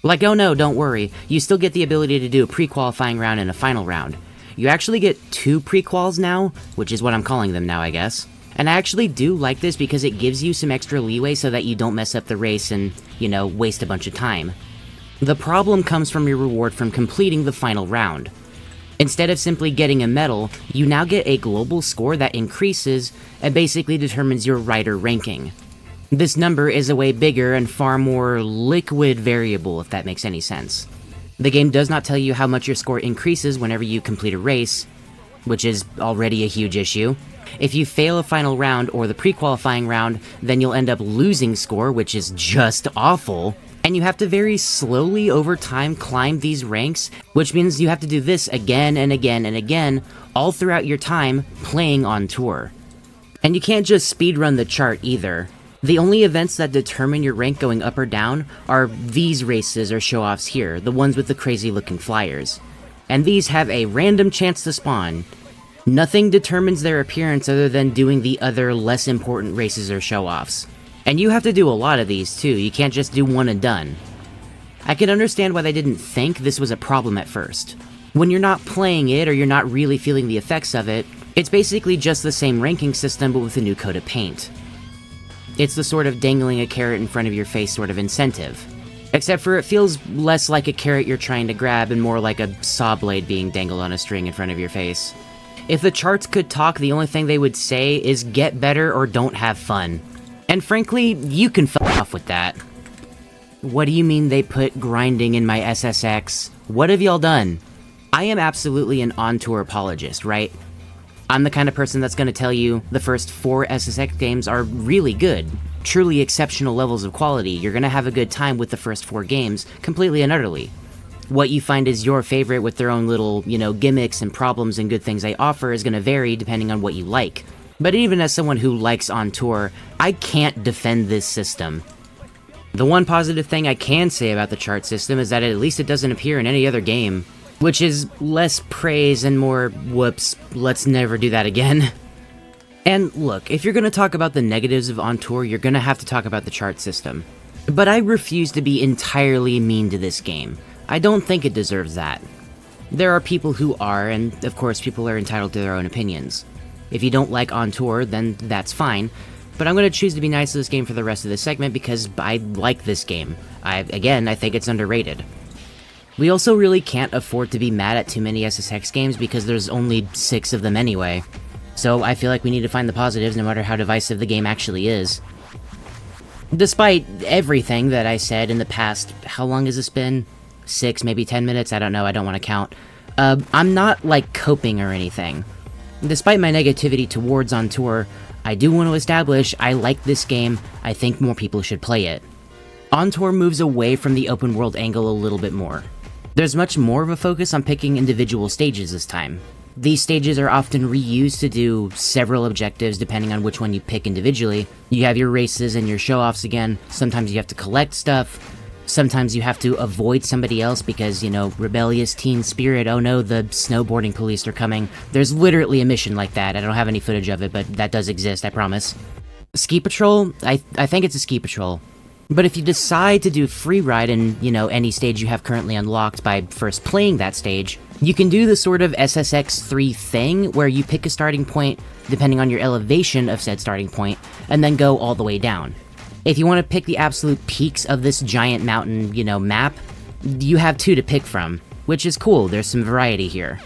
Like, oh no, don't worry, you still get the ability to do a pre-qualifying round and a final round. You actually get 2 pre-quals now, which is what I'm calling them now, I guess. And I actually do like this because it gives you some extra leeway so that you don't mess up the race and, you know, waste a bunch of time. The problem comes from your reward from completing the final round. Instead of simply getting a medal, you now get a global score that increases and basically determines your rider ranking. This number is a way bigger and far more liquid variable, if that makes any sense. The game does not tell you how much your score increases whenever you complete a race, which is already a huge issue. If you fail a final round or the pre-qualifying round, then you'll end up losing score, which is just awful. And you have to very slowly over time climb these ranks, which means you have to do this again and again and again, all throughout your time playing On Tour. And you can't just speedrun the chart either. The only events that determine your rank going up or down are these races or show-offs here, the ones with the crazy looking flyers. And these have a random chance to spawn. Nothing determines their appearance other than doing the other less important races or show-offs. And you have to do a lot of these too, you can't just do one and done. I can understand why they didn't think this was a problem at first. When you're not playing it or you're not really feeling the effects of it, it's basically just the same ranking system but with a new coat of paint. It's the sort of dangling a carrot in front of your face sort of incentive. Except for it feels less like a carrot you're trying to grab and more like a saw blade being dangled on a string in front of your face. If the charts could talk, the only thing they would say is get better or don't have fun. And frankly, you can fuck off with that. What do you mean they put grinding in my SSX? What have y'all done? I am absolutely an On Tour apologist, right? I'm the kind of person that's gonna tell you the first 4 SSX games are really good. Truly exceptional levels of quality. You're gonna have a good time with the first 4 games, completely and utterly. What you find is your favorite with their own little, you know, gimmicks and problems and good things they offer is gonna vary depending on what you like. But even as someone who likes On Tour, I can't defend this system. The one positive thing I can say about the chart system is that at least it doesn't appear in any other game. Which is less praise and more, whoops, let's never do that again. And look, if you're gonna talk about the negatives of On Tour, you're gonna have to talk about the chart system. But I refuse to be entirely mean to this game. I don't think it deserves that. There are people who are, and of course people are entitled to their own opinions. If you don't like On Tour, then that's fine, but I'm gonna choose to be nice to this game for the rest of this segment because I like this game. I think it's underrated. We also really can't afford to be mad at too many SSX games because there's only 6 of them anyway. So I feel like we need to find the positives no matter how divisive the game actually is. Despite everything that I said in the past, how long has this been? 6, maybe 10 minutes? I don't know, I don't want to count. I'm not, like, coping or anything. Despite my negativity towards On Tour, I do want to establish I like this game, I think more people should play it. On Tour moves away from the open world angle a little bit more. There's much more of a focus on picking individual stages this time. These stages are often reused to do several objectives depending on which one you pick individually. You have your races and your show-offs again. Sometimes you have to collect stuff. Sometimes you have to avoid somebody else because, rebellious teen spirit, oh no, the snowboarding police are coming. There's literally a mission like that. I don't have any footage of it, but that does exist, I promise. Ski patrol? I think it's a ski patrol. But if you decide to do free ride in, any stage you have currently unlocked by first playing that stage, you can do the sort of SSX 3 thing where you pick a starting point depending on your elevation of said starting point, and then go all the way down. If you want to pick the absolute peaks of this giant mountain, map, you have 2 to pick from, which is cool, there's some variety here.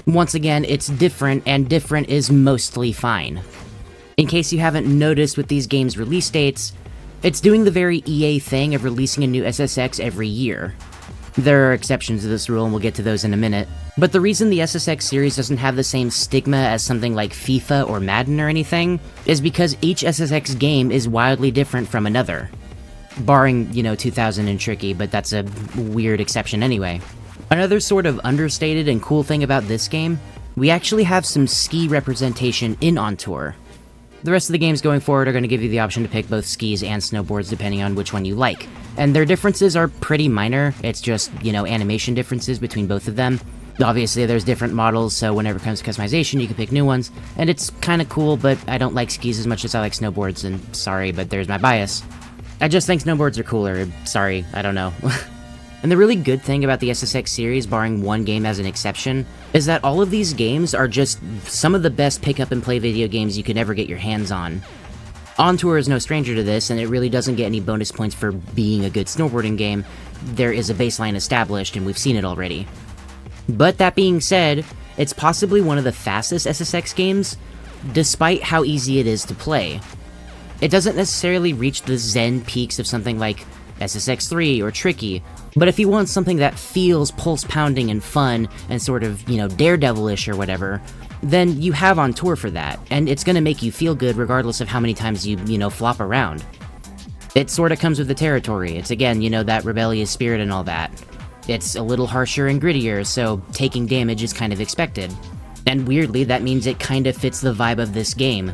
Once again, it's different, and different is mostly fine. In case you haven't noticed with these games' release dates, it's doing the very EA thing of releasing a new SSX every year. There are exceptions to this rule, and we'll get to those in a minute. But the reason the SSX series doesn't have the same stigma as something like FIFA or Madden or anything is because each SSX game is wildly different from another. Barring, 2000 and Tricky, but that's a weird exception anyway. Another sort of understated and cool thing about this game, we actually have some ski representation in On Tour. The rest of the games going forward are going to give you the option to pick both skis and snowboards depending on which one you like. And their differences are pretty minor, it's just, animation differences between both of them. Obviously there's different models, so whenever it comes to customization you can pick new ones, and it's kinda cool, but I don't like skis as much as I like snowboards, and sorry, but there's my bias. I just think snowboards are cooler, sorry, I don't know. And the really good thing about the SSX series, barring one game as an exception, is that all of these games are just some of the best pick-up-and-play video games you could ever get your hands on. On Tour is no stranger to this, and it really doesn't get any bonus points for being a good snowboarding game. There is a baseline established, and we've seen it already. But that being said, it's possibly one of the fastest SSX games, despite how easy it is to play. It doesn't necessarily reach the zen peaks of something like SSX 3 or Tricky, but if you want something that feels pulse-pounding and fun and sort of, daredevilish or whatever, then you have On Tour for that, and it's gonna make you feel good regardless of how many times you, flop around. It sorta comes with the territory. It's again, that rebellious spirit and all that. It's a little harsher and grittier, so taking damage is kind of expected. And weirdly, that means it kinda fits the vibe of this game.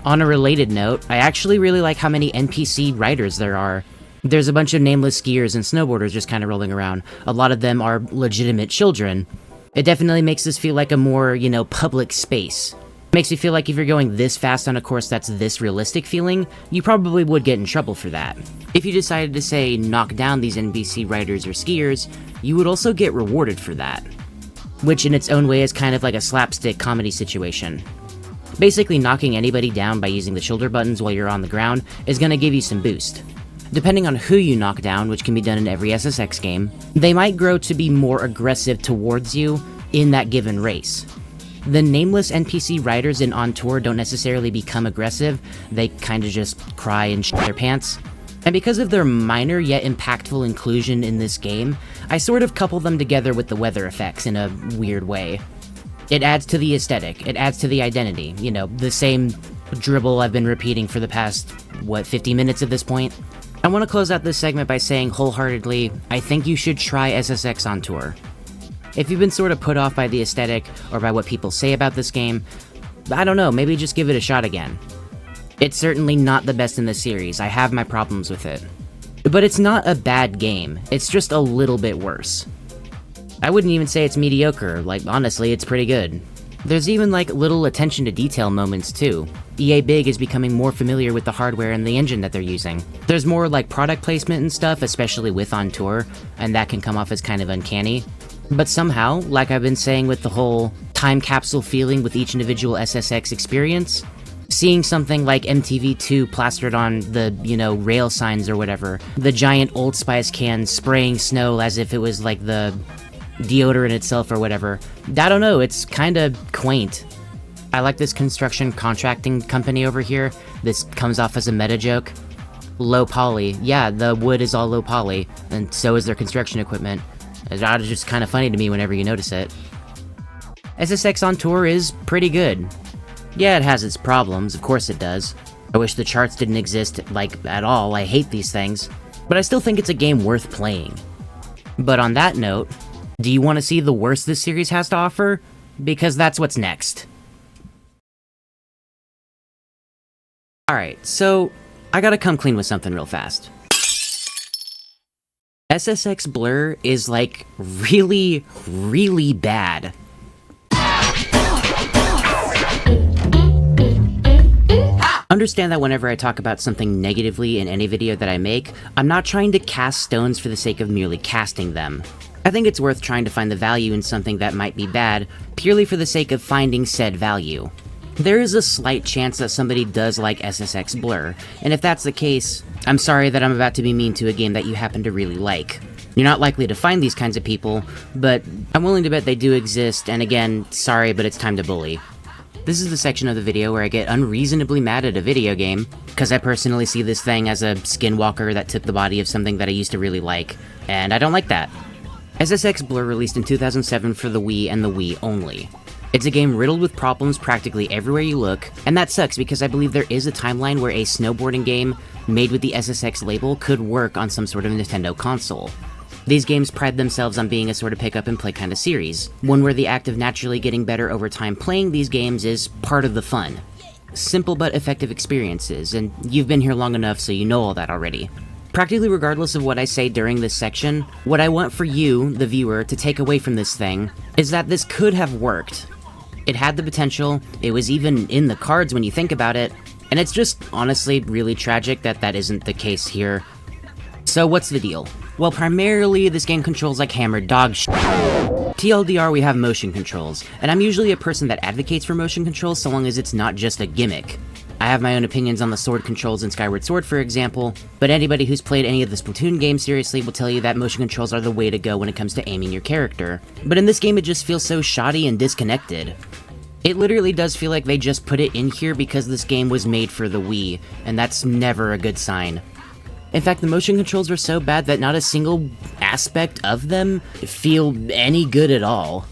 On a related note, I actually really like how many NPC riders there are. There's a bunch of nameless skiers and snowboarders just kinda rolling around. A lot of them are legitimate children. It definitely makes this feel like a more, public space. Makes you feel like if you're going this fast on a course that's this realistic feeling, you probably would get in trouble for that. If you decided to, say, knock down these NPC riders or skiers, you would also get rewarded for that. Which in its own way is kind of like a slapstick comedy situation. Basically, knocking anybody down by using the shoulder buttons while you're on the ground is gonna give you some boost. Depending on who you knock down, which can be done in every SSX game, they might grow to be more aggressive towards you in that given race. The nameless NPC riders in On Tour don't necessarily become aggressive, they kinda just cry and shit their pants. And because of their minor yet impactful inclusion in this game, I sort of couple them together with the weather effects in a weird way. It adds to the aesthetic, it adds to the identity, the same dribble I've been repeating for the past, 50 minutes at this point? I want to close out this segment by saying wholeheartedly, I think you should try SSX On Tour. If you've been sort of put off by the aesthetic, or by what people say about this game, I don't know, maybe just give it a shot again. It's certainly not the best in the series, I have my problems with it. But it's not a bad game, it's just a little bit worse. I wouldn't even say it's mediocre, honestly, it's pretty good. There's even little attention to detail moments too. EA Big is becoming more familiar with the hardware and the engine that they're using. There's more product placement and stuff, especially with On Tour, and that can come off as kind of uncanny. But somehow, like I've been saying with the whole time capsule feeling with each individual SSX experience, seeing something like MTV2 plastered on the, rail signs or whatever, the giant Old Spice can spraying snow as if it was the deodorant itself or whatever. I don't know, it's kinda quaint. I like this construction contracting company over here. This comes off as a meta joke. Low poly. Yeah, the wood is all low poly, and so is their construction equipment. It's just kinda funny to me whenever you notice it. SSX On Tour is pretty good. Yeah, it has its problems, of course it does. I wish the charts didn't exist, at all, I hate these things. But I still think it's a game worth playing. But on that note, do you want to see the worst this series has to offer? because that's what's next. Alright, so I gotta come clean with something real fast. SSX Blur is like really, really bad. Understand that whenever I talk about something negatively in any video that I make, I'm not trying to cast stones for the sake of merely casting them. I think it's worth trying to find the value in something that might be bad, purely for the sake of finding said value. There is a slight chance that somebody does like SSX Blur, and if that's the case, I'm sorry that I'm about to be mean to a game that you happen to really like. You're not likely to find these kinds of people, but I'm willing to bet they do exist, and again, sorry, but it's time to bully. This is the section of the video where I get unreasonably mad at a video game, because I personally see this thing as a skinwalker that took the body of something that I used to really like, and I don't like that. SSX Blur released in 2007 for the Wii and the Wii only. It's a game riddled with problems practically everywhere you look, and that sucks because I believe there is a timeline where a snowboarding game made with the SSX label could work on some sort of Nintendo console. These games pride themselves on being a sort of pick-up-and-play kind of series, one where the act of naturally getting better over time playing these games is part of the fun. Simple but effective experiences, and you've been here long enough so you know all that already. Practically regardless of what I say during this section, what I want for you, the viewer, to take away from this thing is that this could have worked. It had the potential, it was even in the cards when you think about it, and it's just honestly really tragic that that isn't the case here. So what's the deal? Well, primarily, this game controls like hammered dog shit. TLDR, we have motion controls, and I'm usually a person that advocates for motion controls so long as it's not just a gimmick. I have my own opinions on the sword controls in Skyward Sword, for example, but anybody who's played any of the Splatoon games seriously will tell you that motion controls are the way to go when it comes to aiming your character. But in this game, it just feels so shoddy and disconnected. It literally does feel like they just put it in here because this game was made for the Wii, and that's never a good sign. In fact, the motion controls are so bad that not a single aspect of them feel any good at all.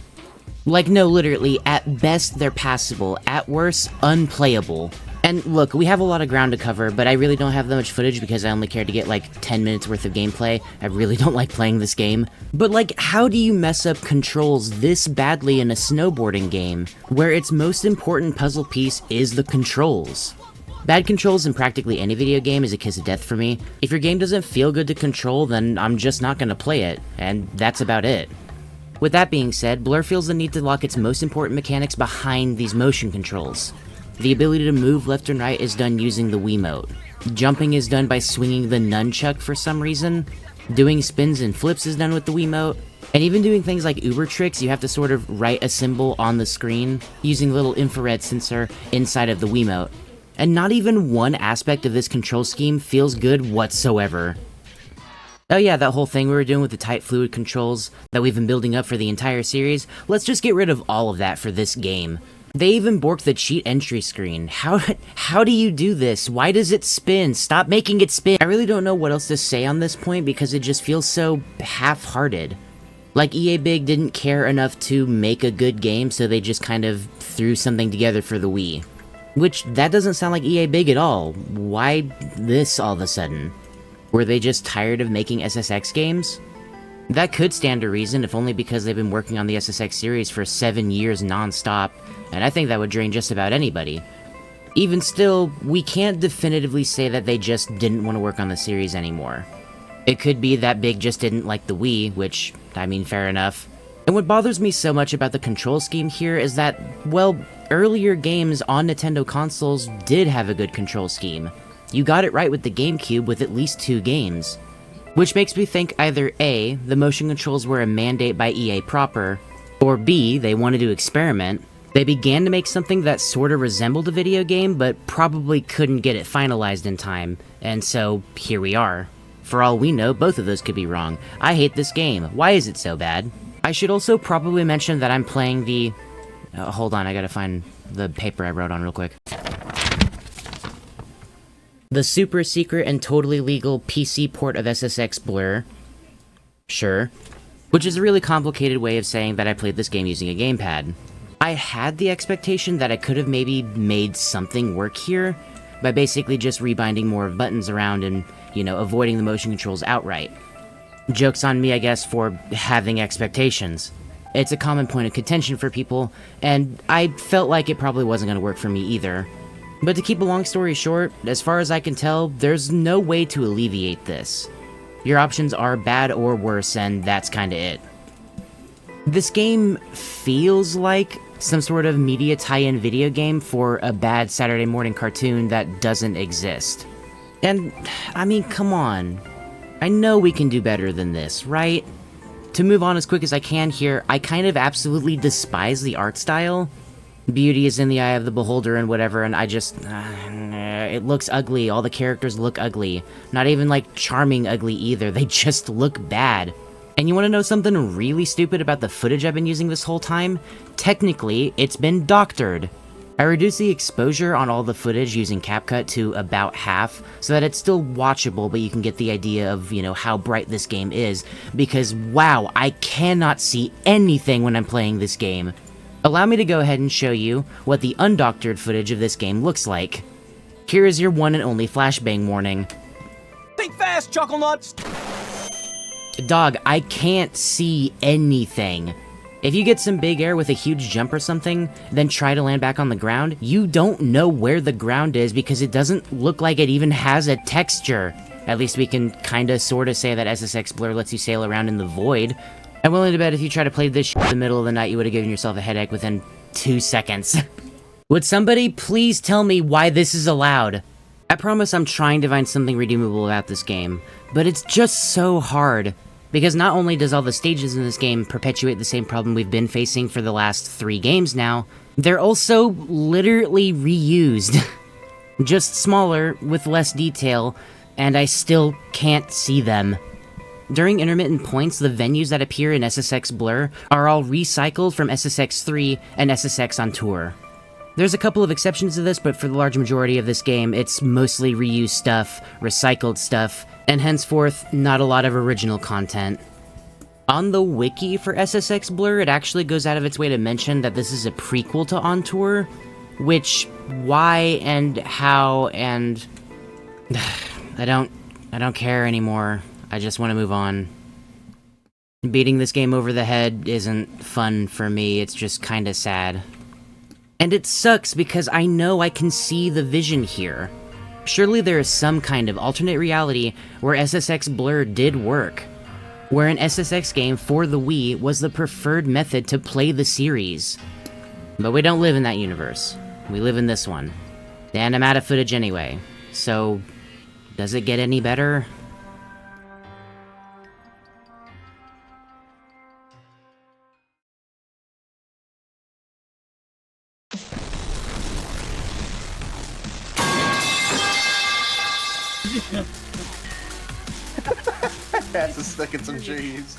Like, no, literally, at best they're passable, at worst, unplayable. And look, we have a lot of ground to cover, but I really don't have that much footage because I only care to get like 10 minutes worth of gameplay. I really don't like playing this game. But like, how do you mess up controls this badly in a snowboarding game, where its most important puzzle piece is the controls? Bad controls in practically any video game is a kiss of death for me. If your game doesn't feel good to control, then I'm just not gonna play it, and that's about it. With that being said, Blur feels the need to lock its most important mechanics behind these motion controls. The ability to move left and right is done using the Wiimote. Jumping is done by swinging the nunchuck for some reason. Doing spins and flips is done with the Wiimote. And even doing things like Uber tricks, you have to sort of write a symbol on the screen using a little infrared sensor inside of the Wiimote. And not even one aspect of this control scheme feels good whatsoever. Oh yeah, that whole thing we were doing with the tight fluid controls that we've been building up for the entire series, let's just get rid of all of that for this game. They even borked the cheat entry screen. How do you do this? Why does it spin? Stop making it spin! I really don't know what else to say on this point because it just feels so half-hearted. Like EA Big didn't care enough to make a good game, so they just kind of threw something together for the Wii. Which, that doesn't sound like EA Big at all. Why this all of a sudden? Were they just tired of making SSX games? That could stand to reason, if only because they've been working on the SSX series for 7 years non-stop, and I think that would drain just about anybody. Even still, we can't definitively say that they just didn't want to work on the series anymore. It could be that Big just didn't like the Wii, which, I mean, fair enough. And what bothers me so much about the control scheme here is that, well, earlier games on Nintendo consoles did have a good control scheme. You got it right with the GameCube with at least 2 games. Which makes me think either A, the motion controls were a mandate by EA proper, or B, they wanted to experiment. They began to make something that sorta resembled a video game, but probably couldn't get it finalized in time, and so here we are. For all we know, both of those could be wrong. I hate this game. Why is it so bad? I should also probably mention that I'm playing the... hold on, I gotta find the paper I wrote on real quick. The super secret and totally legal PC port of SSX Blur. Sure. Which is a really complicated way of saying that I played this game using a gamepad. I had the expectation that I could have maybe made something work here by basically just rebinding more buttons around and, you know, avoiding the motion controls outright. Joke's on me, I guess, for having expectations. It's a common point of contention for people, and I felt like it probably wasn't going to work for me either. But to keep a long story short, as far as I can tell, there's no way to alleviate this. Your options are bad or worse, and that's kinda it. This game feels like some sort of media tie-in video game for a bad Saturday morning cartoon that doesn't exist. And, I mean, come on. I know we can do better than this, right? To move on as quick as I can here, I kind of absolutely despise the art style. Beauty is in the eye of the beholder and whatever, and I just... it looks ugly, all the characters look ugly. Not even, like, charming ugly either, they just look bad. And you wanna know something really stupid about the footage I've been using this whole time? Technically, it's been doctored. I reduced the exposure on all the footage using CapCut to about half, so that it's still watchable, but you can get the idea of, you know, how bright this game is, because wow, I cannot see anything when I'm playing this game. Allow me to go ahead and show you what the undoctored footage of this game looks like. Here is your one and only flashbang warning. Think fast, chuckle nuts! Dog, I can't see anything. If you get some big air with a huge jump or something, then try to land back on the ground, you don't know where the ground is because it doesn't look like it even has a texture. At least we can kinda sorta say that SSX Blur lets you sail around in the void. I'm willing to bet if you try to play this shit in the middle of the night, you would have given yourself a headache within 2 seconds. Would somebody please tell me why this is allowed? I promise I'm trying to find something redeemable about this game, but it's just so hard. Because not only does all the stages in this game perpetuate the same problem we've been facing for the last 3 games now, they're also literally reused. Just smaller, with less detail, and I still can't see them. During intermittent points, the venues that appear in SSX Blur are all recycled from SSX 3 and SSX On Tour. There's a couple of exceptions to this, but for the large majority of this game, it's mostly reused stuff, recycled stuff, and henceforth, not a lot of original content. On the wiki for SSX Blur, it actually goes out of its way to mention that this is a prequel to On Tour, which, why and how and... I don't care anymore. I just want to move on. Beating this game over the head isn't fun for me, it's just kinda sad. And it sucks because I know I can see the vision here. Surely there is some kind of alternate reality where SSX Blur did work, where an SSX game for the Wii was the preferred method to play the series. But we don't live in that universe. We live in this one. And I'm out of footage anyway, so does it get any better? That's a stick and some cheese.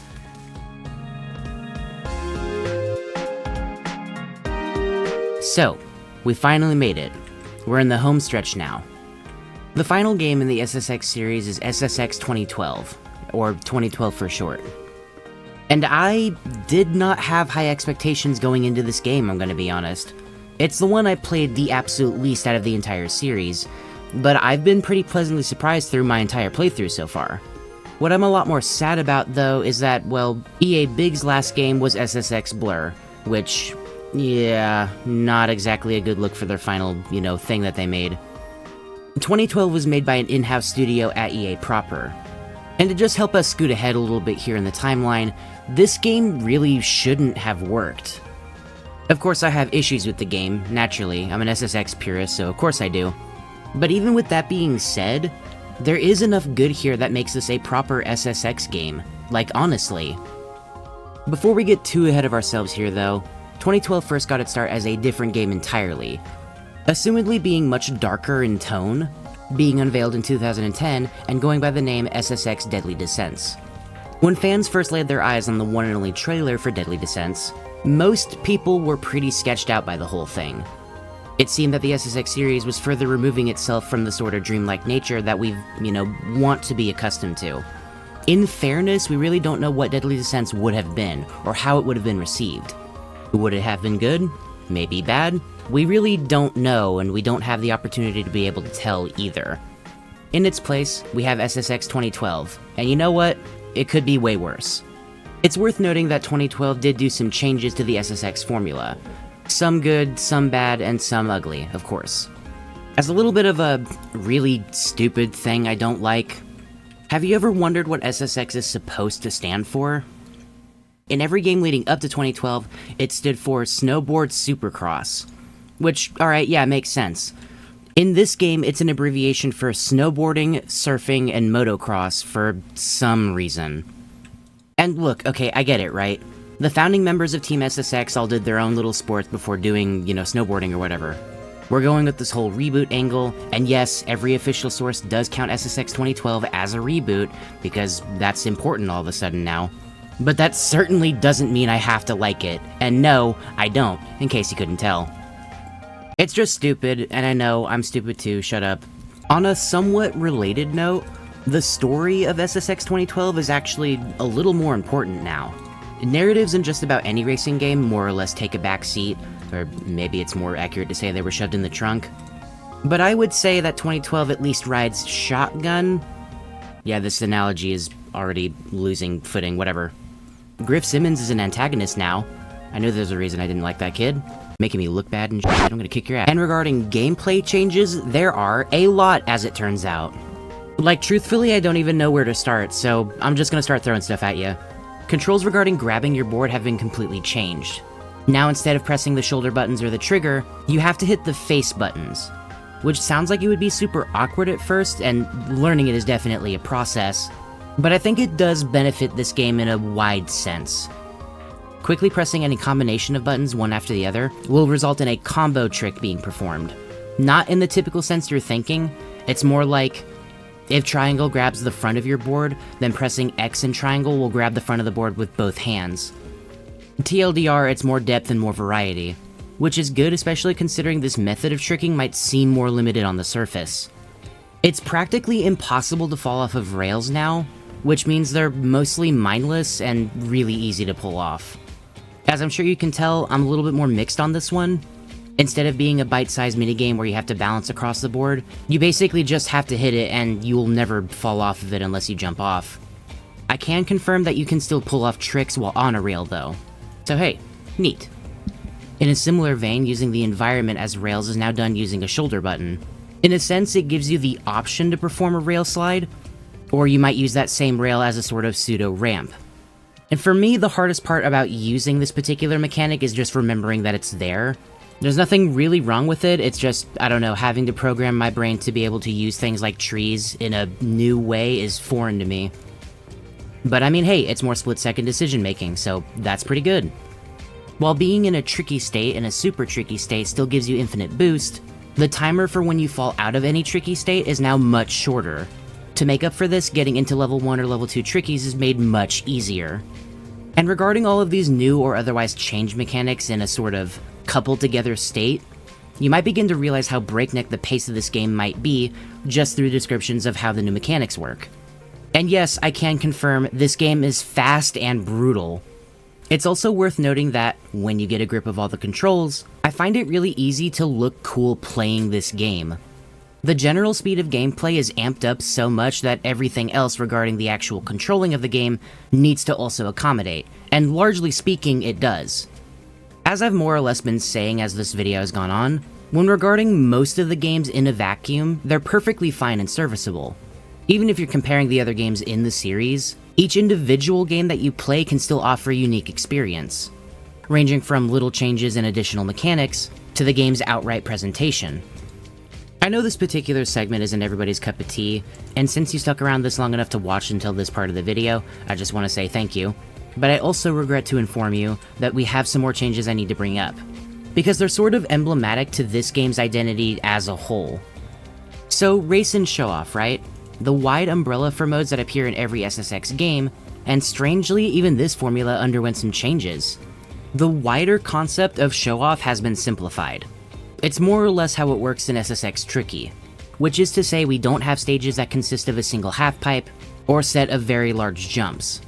So, we finally made it. We're in the home stretch now. The final game in the SSX series is SSX 2012, or 2012 for short. And I did not have high expectations going into this game, I'm gonna be honest. It's the one I played the absolute least out of the entire series, but I've been pretty pleasantly surprised through my entire playthrough so far. What I'm a lot more sad about, though, is that, well, EA Big's last game was SSX Blur, which, yeah, not exactly a good look for their final, you know, thing that they made. 2012 was made by an in-house studio at EA proper. And to just help us scoot ahead a little bit here in the timeline, this game really shouldn't have worked. Of course I have issues with the game, naturally, I'm an SSX purist, so of course I do. But even with that being said, there is enough good here that makes this a proper SSX game, like honestly. Before we get too ahead of ourselves here though, 2012 first got its start as a different game entirely, assumedly being much darker in tone, being unveiled in 2010, and going by the name SSX Deadly Descents. When fans first laid their eyes on the one and only trailer for Deadly Descents, most people were pretty sketched out by the whole thing. It seemed that the SSX series was further removing itself from the sort of dreamlike nature that we've, you know, want to be accustomed to. In fairness, we really don't know what Deadly Descents would have been, or how it would have been received. Would it have been good? Maybe bad? We really don't know, and we don't have the opportunity to be able to tell either. In its place, we have SSX 2012, and you know what? It could be way worse. It's worth noting that 2012 did do some changes to the SSX formula. Some good, some bad, and some ugly, of course. As a little bit of a really stupid thing I don't like, have you ever wondered what SSX is supposed to stand for? In every game leading up to 2012, it stood for Snowboard Supercross. Which, alright, yeah, makes sense. In this game, it's an abbreviation for snowboarding, surfing, and motocross for some reason. And look, okay, I get it, right? The founding members of Team SSX all did their own little sports before doing, snowboarding or whatever. We're going with this whole reboot angle, and yes, every official source does count SSX 2012 as a reboot, because that's important all of a sudden now. But that certainly doesn't mean I have to like it, and no, I don't, in case you couldn't tell. It's just stupid, and I know, I'm stupid too, shut up. On a somewhat related note, the story of SSX 2012 is actually a little more important now. Narratives in just about any racing game more or less take a back seat, or maybe it's more accurate to say they were shoved in the trunk. But I would say that 2012 at least rides shotgun. Yeah, this analogy is already losing footing, whatever. Griff Simmons is an antagonist now. I know there's a reason I didn't like that kid. Making me look bad and shit, I'm gonna kick your ass. And regarding gameplay changes, there are a lot, as it turns out. Like, truthfully, I don't even know where to start, so I'm just gonna start throwing stuff at you. Controls regarding grabbing your board have been completely changed. Now, instead of pressing the shoulder buttons or the trigger, you have to hit the face buttons. Which sounds like it would be super awkward at first, and learning it is definitely a process. But I think it does benefit this game in a wide sense. Quickly pressing any combination of buttons one after the other will result in a combo trick being performed. Not in the typical sense you're thinking, it's more like, if triangle grabs the front of your board, then pressing X and triangle will grab the front of the board with both hands. TLDR, it's more depth and more variety, which is good especially considering this method of tricking might seem more limited on the surface. It's practically impossible to fall off of rails now, which means they're mostly mindless and really easy to pull off. As I'm sure you can tell, I'm a little bit more mixed on this one. Instead of being a bite-sized minigame where you have to balance across the board, you basically just have to hit it and you'll never fall off of it unless you jump off. I can confirm that you can still pull off tricks while on a rail though. So hey, neat. In a similar vein, using the environment as rails is now done using a shoulder button. In a sense, it gives you the option to perform a rail slide, or you might use that same rail as a sort of pseudo ramp. And for me, the hardest part about using this particular mechanic is just remembering that it's there. There's nothing really wrong with it, it's just, I don't know, having to program my brain to be able to use things like trees in a new way is foreign to me. But I mean, hey, it's more split-second decision-making, so that's pretty good. While being in a tricky state and a super tricky state still gives you infinite boost, the timer for when you fall out of any tricky state is now much shorter. To make up for this, getting into level 1 or level 2 trickies is made much easier. And regarding all of these new or otherwise changed mechanics in a sort of coupled together state, you might begin to realize how breakneck the pace of this game might be just through descriptions of how the new mechanics work. And yes, I can confirm, this game is fast and brutal. It's also worth noting that, when you get a grip of all the controls, I find it really easy to look cool playing this game. The general speed of gameplay is amped up so much that everything else regarding the actual controlling of the game needs to also accommodate, and largely speaking, it does. As I've more or less been saying as this video has gone on, when regarding most of the games in a vacuum, they're perfectly fine and serviceable. Even if you're comparing the other games in the series, each individual game that you play can still offer a unique experience, ranging from little changes and additional mechanics to the game's outright presentation. I know this particular segment isn't everybody's cup of tea, and since you stuck around this long enough to watch until this part of the video, I just want to say thank you. But I also regret to inform you that we have some more changes I need to bring up, because they're sort of emblematic to this game's identity as a whole. So, race and show off, right? The wide umbrella for modes that appear in every SSX game, and strangely, even this formula underwent some changes. The wider concept of show off has been simplified. It's more or less how it works in SSX Tricky, which is to say we don't have stages that consist of a single half-pipe, or set of very large jumps.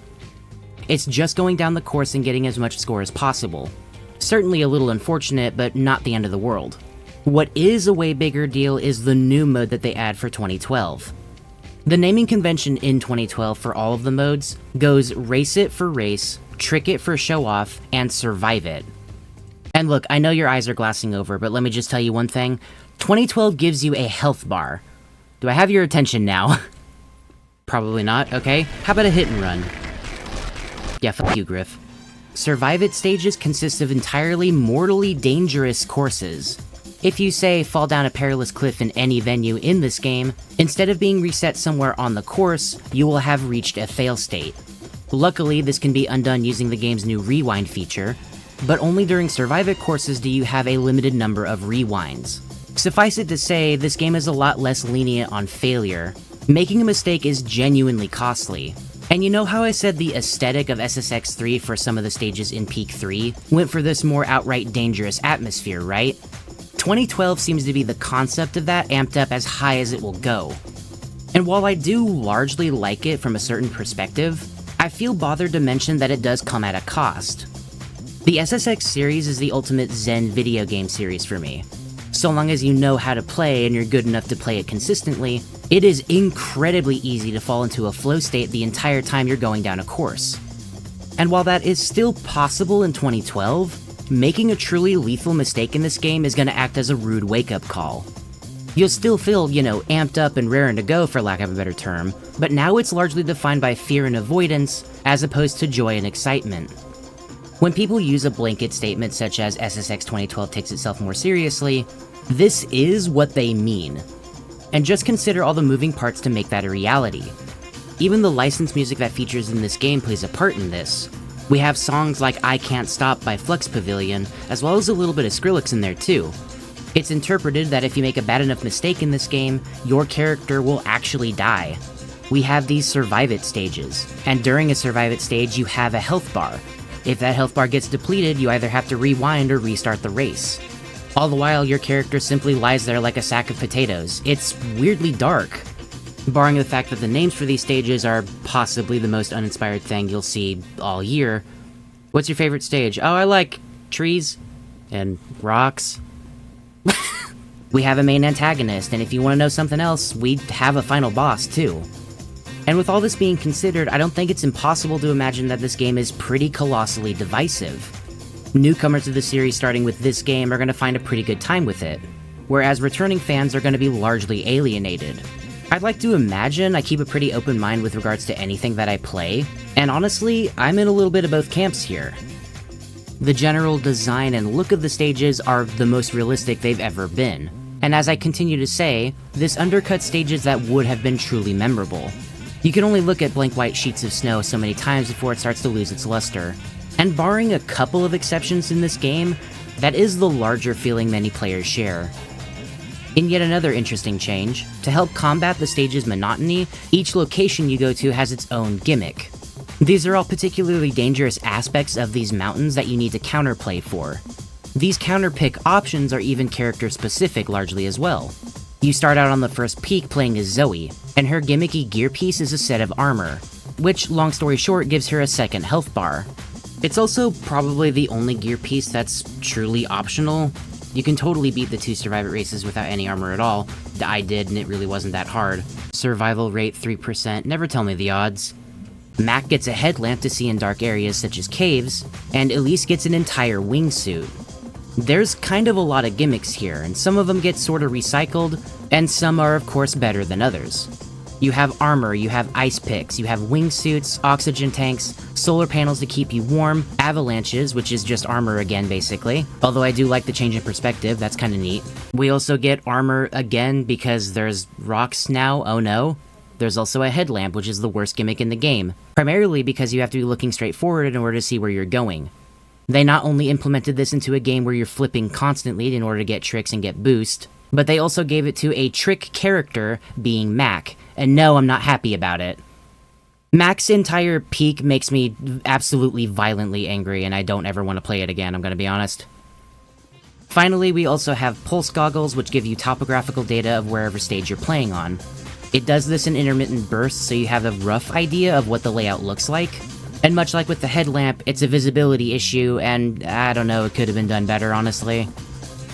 It's just going down the course and getting as much score as possible. Certainly a little unfortunate, but not the end of the world. What is a way bigger deal is the new mode that they add for 2012. The naming convention in 2012 for all of the modes goes Race It for Race, Trick It for Show Off, and Survive It. And look, I know your eyes are glassing over, but let me just tell you one thing. 2012 gives you a health bar. Do I have your attention now? Probably not, okay. How about a hit and run? Yeah, fuck you, Griff. Survive It stages consist of entirely mortally dangerous courses. If you, say, fall down a perilous cliff in any venue in this game, instead of being reset somewhere on the course, you will have reached a fail state. Luckily, this can be undone using the game's new rewind feature, but only during Survive It courses do you have a limited number of rewinds. Suffice it to say, this game is a lot less lenient on failure. Making a mistake is genuinely costly. And you know how I said the aesthetic of SSX 3 for some of the stages in Peak 3 went for this more outright dangerous atmosphere, right? 2012 seems to be the concept of that amped up as high as it will go. And while I do largely like it from a certain perspective, I feel bothered to mention that it does come at a cost. The SSX series is the ultimate Zen video game series for me. So long as you know how to play and you're good enough to play it consistently, it is incredibly easy to fall into a flow state the entire time you're going down a course. And while that is still possible in 2012, making a truly lethal mistake in this game is going to act as a rude wake-up call. You'll still feel, amped up and raring to go, for lack of a better term, but now it's largely defined by fear and avoidance, as opposed to joy and excitement. When people use a blanket statement such as SSX 2012 takes itself more seriously, this is what they mean. And just consider all the moving parts to make that a reality. Even the licensed music that features in this game plays a part in this. We have songs like I Can't Stop by Flux Pavilion, as well as a little bit of Skrillex in there too. It's interpreted that if you make a bad enough mistake in this game, your character will actually die. We have these Survive It stages, and during a Survive It stage you have a health bar. If that health bar gets depleted, you either have to rewind or restart the race. All the while, your character simply lies there like a sack of potatoes. It's weirdly dark. Barring the fact that the names for these stages are possibly the most uninspired thing you'll see all year. What's your favorite stage? Oh, I like trees and rocks. We have a main antagonist, and if you want to know something else, we have a final boss too. And with all this being considered, I don't think it's impossible to imagine that this game is pretty colossally divisive. Newcomers to the series starting with this game are going to find a pretty good time with it, whereas returning fans are going to be largely alienated. I'd like to imagine I keep a pretty open mind with regards to anything that I play, and honestly, I'm in a little bit of both camps here. The general design and look of the stages are the most realistic they've ever been, and as I continue to say, this undercuts stages that would have been truly memorable. You can only look at blank white sheets of snow so many times before it starts to lose its luster, and barring a couple of exceptions in this game, that is the larger feeling many players share. In yet another interesting change, to help combat the stage's monotony, each location you go to has its own gimmick. These are all particularly dangerous aspects of these mountains that you need to counterplay for. These counterpick options are even character-specific largely as well. You start out on the first peak playing as Zoe, and her gimmicky gear piece is a set of armor, which, long story short, gives her a second health bar. It's also probably the only gear piece that's truly optional. You can totally beat the 2 Survive It races without any armor at all. I did, and it really wasn't that hard. Survival rate 3%, never tell me the odds. Mac gets a headlamp to see in dark areas such as caves, and Elise gets an entire wingsuit. There's kind of a lot of gimmicks here, and some of them get sorta recycled, and some are of course better than others. You have armor, you have ice picks, you have wingsuits, oxygen tanks, solar panels to keep you warm, avalanches, which is just armor again basically, although I do like the change in perspective, that's kinda neat. We also get armor again because there's rocks now, oh no. There's also a headlamp, which is the worst gimmick in the game, primarily because you have to be looking straight forward in order to see where you're going. They not only implemented this into a game where you're flipping constantly in order to get tricks and get boost, but they also gave it to a trick character, being Mac, and no, I'm not happy about it. Mac's entire peak makes me absolutely violently angry, and I don't ever want to play it again, I'm gonna be honest. Finally, we also have pulse goggles, which give you topographical data of wherever stage you're playing on. It does this in intermittent bursts, so you have a rough idea of what the layout looks like. And much like with the headlamp, it's a visibility issue, and I don't know, it could have been done better, honestly.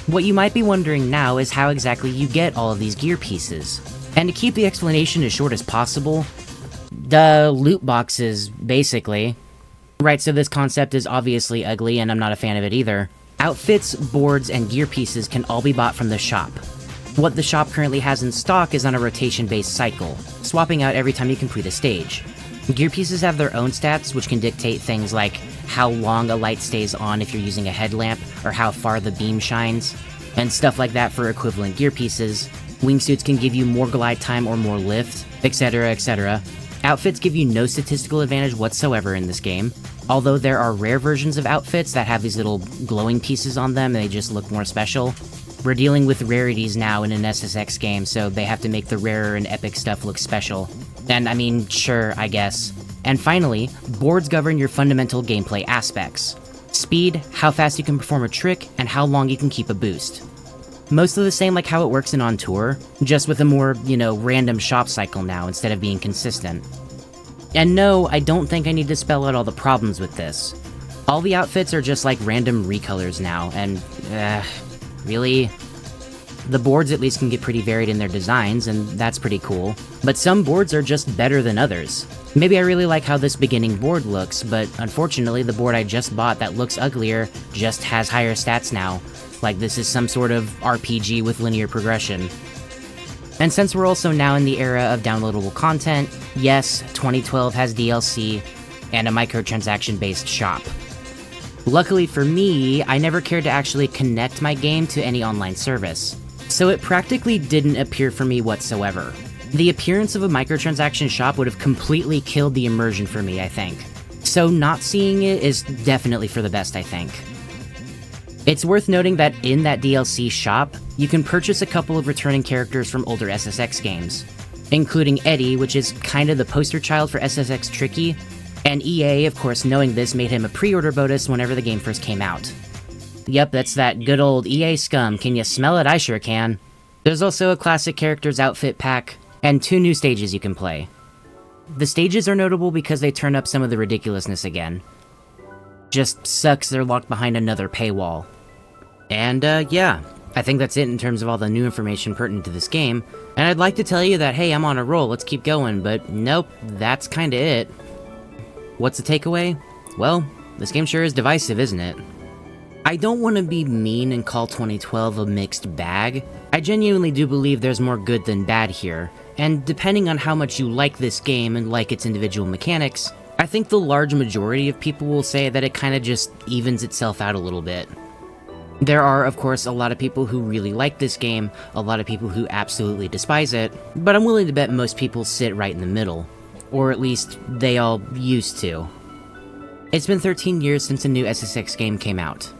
What you might be wondering now is how exactly you get all of these gear pieces. And to keep the explanation as short as possible, the loot boxes, basically. Right, so this concept is obviously ugly, and I'm not a fan of it either. Outfits, boards, and gear pieces can all be bought from the shop. What the shop currently has in stock is on a rotation-based cycle, swapping out every time you complete a stage. Gear pieces have their own stats, which can dictate things like how long a light stays on if you're using a headlamp, or how far the beam shines, and stuff like that for equivalent gear pieces. Wingsuits can give you more glide time or more lift, etc, etc. Outfits give you no statistical advantage whatsoever in this game, although there are rare versions of outfits that have these little glowing pieces on them and they just look more special. We're dealing with rarities now in an SSX game, so they have to make the rarer and epic stuff look special. And I mean, sure, I guess. And finally, boards govern your fundamental gameplay aspects. Speed, how fast you can perform a trick, and how long you can keep a boost. Mostly the same like how it works in On Tour, just with a more, random shop cycle now instead of being consistent. And no, I don't think I need to spell out all the problems with this. All the outfits are just like random recolors now, and really? The boards at least can get pretty varied in their designs, and that's pretty cool. But some boards are just better than others. Maybe I really like how this beginning board looks, but unfortunately the board I just bought that looks uglier just has higher stats now. Like this is some sort of RPG with linear progression. And since we're also now in the era of downloadable content, yes, 2012 has DLC and a microtransaction-based shop. Luckily for me, I never cared to actually connect my game to any online service, so it practically didn't appear for me whatsoever. The appearance of a microtransaction shop would have completely killed the immersion for me, I think. So not seeing it is definitely for the best, I think. It's worth noting that in that DLC shop, you can purchase a couple of returning characters from older SSX games, including Eddie, which is kinda the poster child for SSX Tricky, and EA, of course, knowing this, made him a pre-order bonus whenever the game first came out. Yep, that's that good old EA scum, can you smell it? I sure can. There's also a classic characters outfit pack, and 2 new stages you can play. The stages are notable because they turn up some of the ridiculousness again. Just sucks they're locked behind another paywall. And yeah, I think that's it in terms of all the new information pertinent to this game, and I'd like to tell you that hey, I'm on a roll, let's keep going, but nope, that's kinda it. What's the takeaway? Well, this game sure is divisive, isn't it? I don't want to be mean and call 2012 a mixed bag. I genuinely do believe there's more good than bad here, and depending on how much you like this game and like its individual mechanics, I think the large majority of people will say that it kinda just evens itself out a little bit. There are, of course, a lot of people who really like this game, a lot of people who absolutely despise it, but I'm willing to bet most people sit right in the middle. Or at least, they all used to. It's been 13 years since a new SSX game came out.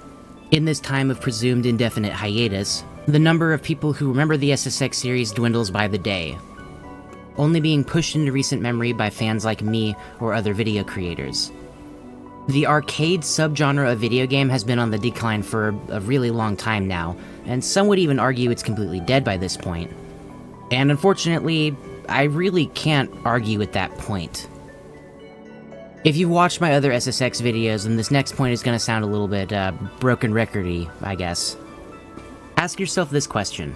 In this time of presumed indefinite hiatus, the number of people who remember the SSX series dwindles by the day, only being pushed into recent memory by fans like me or other video creators. The arcade subgenre of video game has been on the decline for a really long time now, and some would even argue it's completely dead by this point. And unfortunately, I really can't argue at that point. If you've watched my other SSX videos, then this next point is gonna sound a little bit, broken record-y, I guess. Ask yourself this question.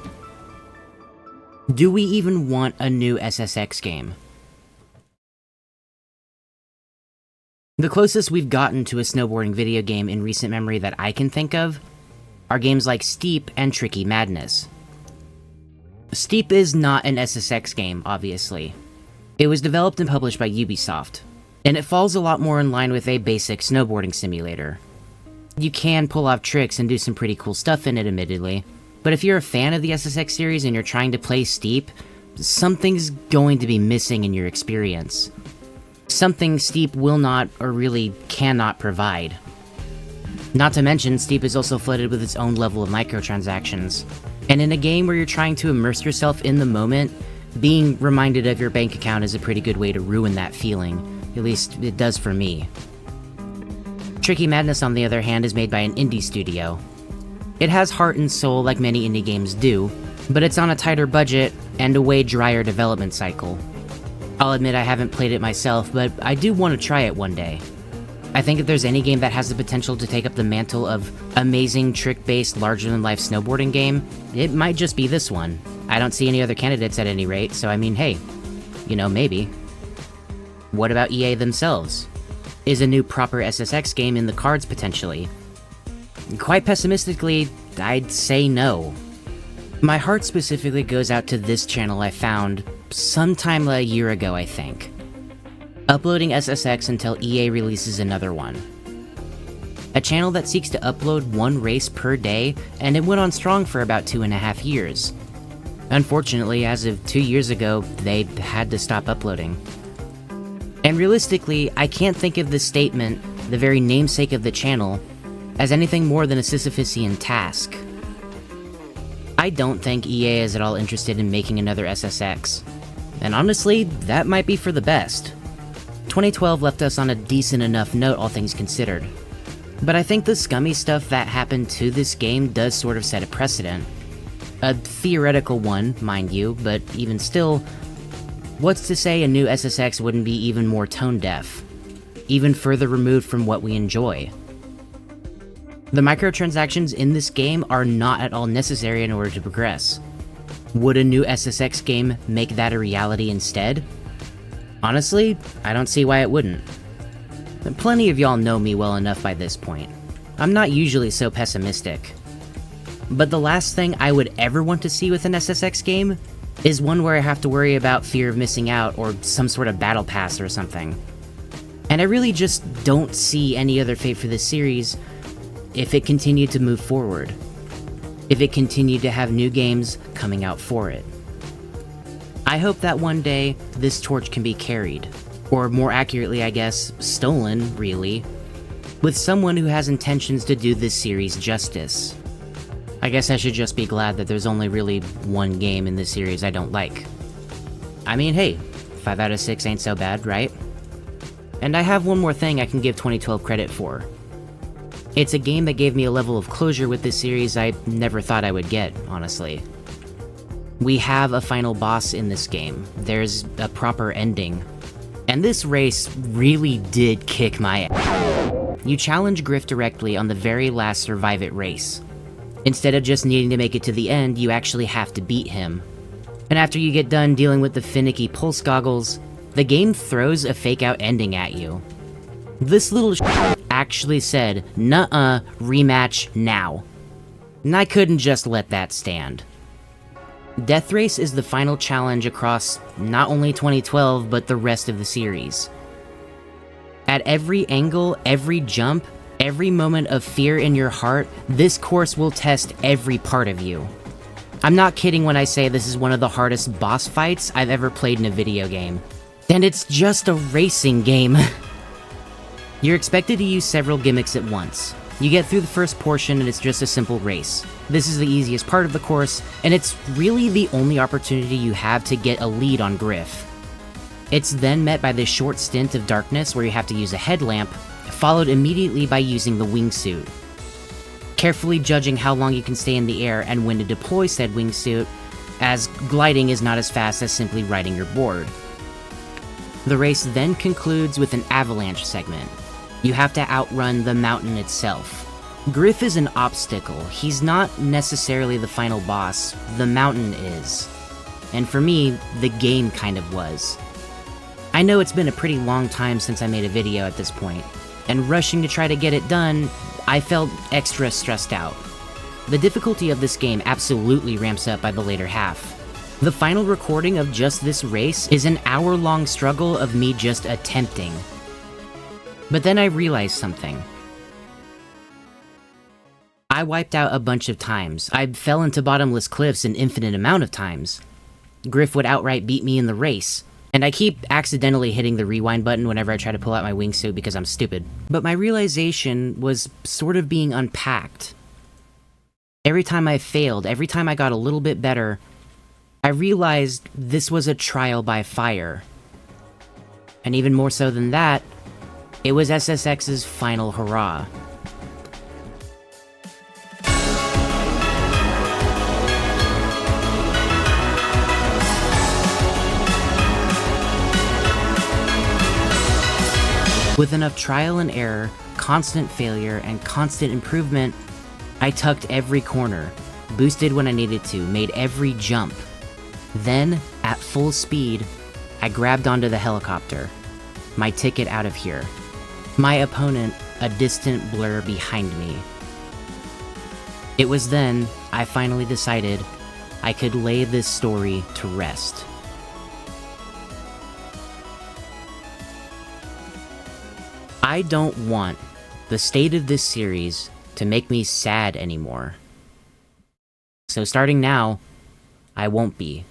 Do we even want a new SSX game? The closest we've gotten to a snowboarding video game in recent memory that I can think of are games like Steep and Tricky Madness. Steep is not an SSX game, obviously. It was developed and published by Ubisoft, and it falls a lot more in line with a basic snowboarding simulator. You can pull off tricks and do some pretty cool stuff in it, admittedly, but if you're a fan of the SSX series and you're trying to play Steep, something's going to be missing in your experience. Something Steep will not, or really cannot, provide. Not to mention, Steep is also flooded with its own level of microtransactions, and in a game where you're trying to immerse yourself in the moment, being reminded of your bank account is a pretty good way to ruin that feeling. At least, it does for me. Tricky Madness, on the other hand, is made by an indie studio. It has heart and soul like many indie games do, but it's on a tighter budget and a way drier development cycle. I'll admit I haven't played it myself, but I do want to try it one day. I think if there's any game that has the potential to take up the mantle of amazing trick-based, larger-than-life snowboarding game, it might just be this one. I don't see any other candidates at any rate, so I mean, hey, you know, maybe. What about EA themselves? Is a new proper SSX game in the cards potentially? Quite pessimistically, I'd say no. My heart specifically goes out to this channel I found sometime a year ago, I think. Uploading SSX until EA releases another one. A channel that seeks to upload one race per day, and it went on strong for about 2.5 years. Unfortunately, as of 2 years ago, they had to stop uploading. And realistically, I can't think of this statement, the very namesake of the channel, as anything more than a Sisyphusian task. I don't think EA is at all interested in making another SSX. And honestly, that might be for the best. 2012 left us on a decent enough note, all things considered. But I think the scummy stuff that happened to this game does sort of set a precedent. A theoretical one, mind you, but even still, what's to say a new SSX wouldn't be even more tone-deaf? Even further removed from what we enjoy? The microtransactions in this game are not at all necessary in order to progress. Would a new SSX game make that a reality instead? Honestly, I don't see why it wouldn't. Plenty of y'all know me well enough by this point. I'm not usually so pessimistic. But the last thing I would ever want to see with an SSX game is one where I have to worry about fear of missing out or some sort of battle pass or something. And I really just don't see any other fate for this series if it continued to move forward. If it continued to have new games coming out for it. I hope that one day, this torch can be carried, or more accurately I guess, stolen, really, with someone who has intentions to do this series justice. I guess I should just be glad that there's only really one game in this series I don't like. I mean, hey, 5 out of 6 ain't so bad, right? And I have one more thing I can give 2012 credit for. It's a game that gave me a level of closure with this series I never thought I would get, honestly. We have a final boss in this game, there's a proper ending, and this race really did kick my ass. You challenge Griff directly on the very last Survive It race. Instead of just needing to make it to the end, you actually have to beat him. And after you get done dealing with the finicky pulse goggles, the game throws a fake-out ending at you. This little actually said, "Nuh-uh, rematch now." And I couldn't just let that stand. Death Race is the final challenge across not only 2012, but the rest of the series. At every angle, every jump, every moment of fear in your heart, this course will test every part of you. I'm not kidding when I say this is one of the hardest boss fights I've ever played in a video game. And it's just a racing game. You're expected to use several gimmicks at once. You get through the first portion and it's just a simple race. This is the easiest part of the course, and it's really the only opportunity you have to get a lead on Griff. It's then met by this short stint of darkness where you have to use a headlamp, followed immediately by using the wingsuit. Carefully judging how long you can stay in the air and when to deploy said wingsuit, as gliding is not as fast as simply riding your board. The race then concludes with an avalanche segment. You have to outrun the mountain itself. Griff is an obstacle. He's not necessarily the final boss, the mountain is. And for me, the game kind of was. I know it's been a pretty long time since I made a video at this point, and rushing to try to get it done, I felt extra stressed out. The difficulty of this game absolutely ramps up by the later half. The final recording of just this race is an hour-long struggle of me just attempting. But then I realized something. I wiped out a bunch of times. I fell into bottomless cliffs an infinite amount of times. Griff would outright beat me in the race, and I keep accidentally hitting the rewind button whenever I try to pull out my wingsuit because I'm stupid. But my realization was sort of being unpacked. Every time I failed, every time I got a little bit better, I realized this was a trial by fire. And even more so than that, it was SSX's final hurrah. With enough trial and error, constant failure, and constant improvement, I tucked every corner, boosted when I needed to, made every jump. Then, at full speed, I grabbed onto the helicopter, my ticket out of here. My opponent, a distant blur behind me. It was then I finally decided I could lay this story to rest. I don't want the state of this series to make me sad anymore. So starting now, I won't be.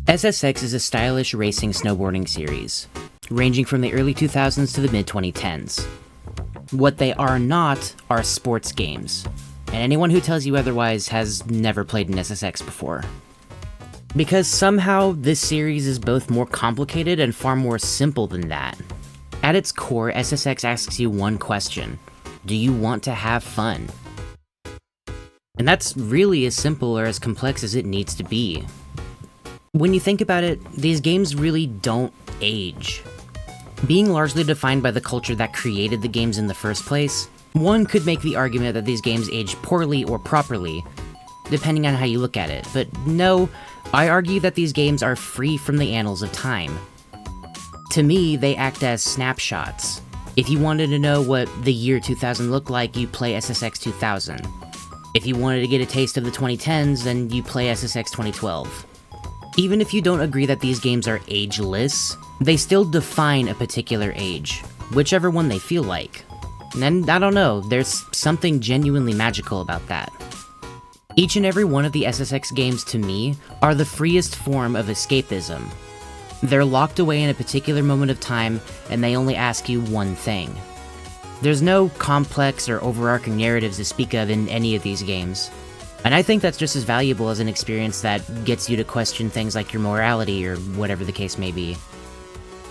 SSX is a stylish racing snowboarding series, ranging from the early 2000s to the mid-2010s. What they are not are sports games, and anyone who tells you otherwise has never played an SSX before. Because somehow this series is both more complicated and far more simple than that. At its core, SSX asks you one question: do you want to have fun? And that's really as simple or as complex as it needs to be. When you think about it, these games really don't age. Being largely defined by the culture that created the games in the first place, one could make the argument that these games age poorly or properly, depending on how you look at it. But no, I argue that these games are free from the annals of time. To me, they act as snapshots. If you wanted to know what the year 2000 looked like, you play SSX 2000. If you wanted to get a taste of the 2010s, then you play SSX 2012. Even if you don't agree that these games are ageless, they still define a particular age, whichever one they feel like. And I don't know, there's something genuinely magical about that. Each and every one of the SSX games, to me, are the freest form of escapism. They're locked away in a particular moment of time, and they only ask you one thing. There's no complex or overarching narratives to speak of in any of these games. And I think that's just as valuable as an experience that gets you to question things like your morality or whatever the case may be.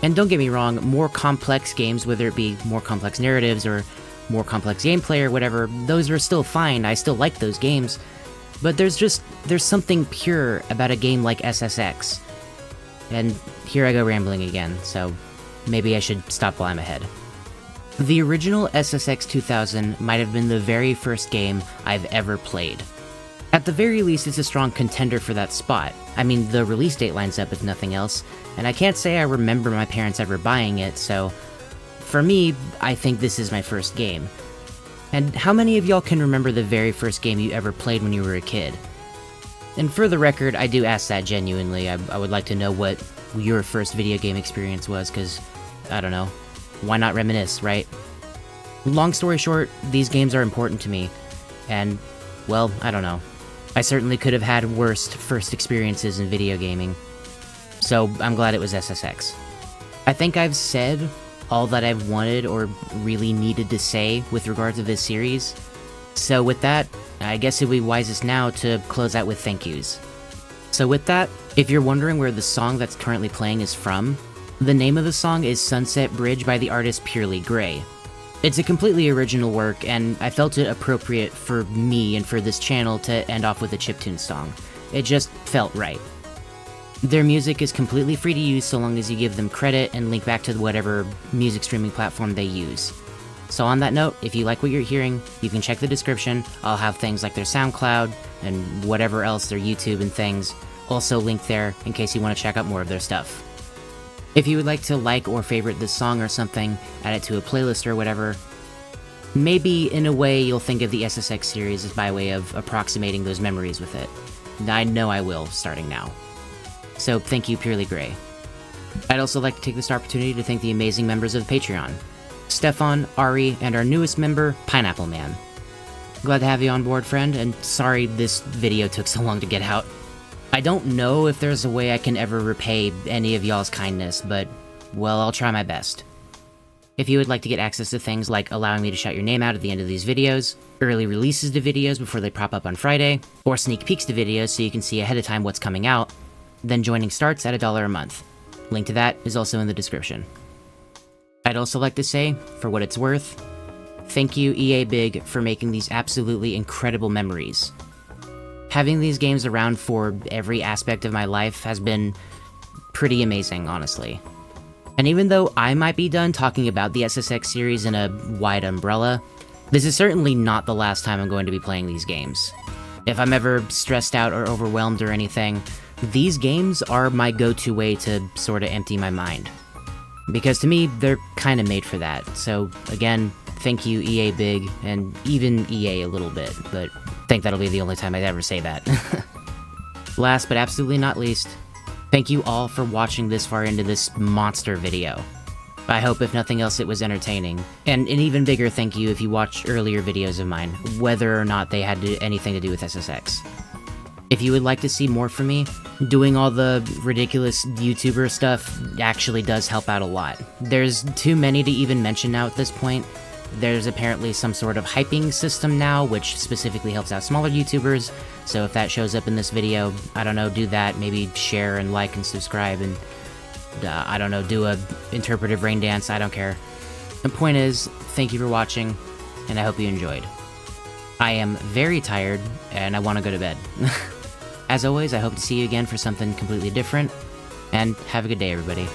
And don't get me wrong, more complex games, whether it be more complex narratives or more complex gameplay or whatever, those are still fine, I still like those games. But there's something pure about a game like SSX. And here I go rambling again, so maybe I should stop while I'm ahead. The original SSX 2000 might have been the very first game I've ever played. At the very least, it's a strong contender for that spot. I mean, the release date lines up if nothing else, and I can't say I remember my parents ever buying it, so for me, I think this is my first game. And how many of y'all can remember the very first game you ever played when you were a kid? And for the record, I do ask that genuinely. I would like to know what your first video game experience was, because, I don't know, why not reminisce, right? Long story short, these games are important to me, and, well, I don't know. I certainly could have had worse first experiences in video gaming, so I'm glad it was SSX. I think I've said all that I've wanted or really needed to say with regard to this series, so with that, I guess it would be wisest now to close out with thank yous. So with that, if you're wondering where the song that's currently playing is from, the name of the song is Sunset Bridge by the artist Purely Grey. It's a completely original work, and I felt it appropriate for me and for this channel to end off with a chiptune song. It just felt right. Their music is completely free to use so long as you give them credit and link back to whatever music streaming platform they use. So on that note, if you like what you're hearing, you can check the description. I'll have things like their SoundCloud and whatever else, their YouTube and things, also linked there in case you want to check out more of their stuff. If you would like to like or favorite this song or something, add it to a playlist or whatever, maybe in a way you'll think of the SSX series as by way of approximating those memories with it. I know I will, starting now. So thank you, Purely Grey. I'd also like to take this opportunity to thank the amazing members of the Patreon. Stefan, Ari, and our newest member, Pineapple Man. Glad to have you on board, friend, and sorry this video took so long to get out. I don't know if there's a way I can ever repay any of y'all's kindness, but, well, I'll try my best. If you would like to get access to things like allowing me to shout your name out at the end of these videos, early releases to videos before they pop up on Friday, or sneak peeks to videos so you can see ahead of time what's coming out, then joining starts at $1 a month. Link to that is also in the description. I'd also like to say, for what it's worth, thank you EA Big for making these absolutely incredible memories. Having these games around for every aspect of my life has been pretty amazing, honestly. And even though I might be done talking about the SSX series in a wide umbrella, this is certainly not the last time I'm going to be playing these games. If I'm ever stressed out or overwhelmed or anything, these games are my go-to way to sorta empty my mind. Because to me, they're kinda made for that, so again, thank you EA Big, and even EA a little bit, but I think that'll be the only time I'd ever say that. Last but absolutely not least, thank you all for watching this far into this monster video. I hope if nothing else it was entertaining, and an even bigger thank you if you watched earlier videos of mine, whether or not they had anything to do with SSX. If you would like to see more from me, doing all the ridiculous YouTuber stuff actually does help out a lot. There's too many to even mention now at this point. There's apparently some sort of hyping system now, which specifically helps out smaller YouTubers, so if that shows up in this video, I don't know, do that, maybe share and like and subscribe and, I don't know, do a interpretive rain dance, I don't care. The point is, thank you for watching, and I hope you enjoyed. I am very tired, and I want to go to bed. As always, I hope to see you again for something completely different, and have a good day, everybody.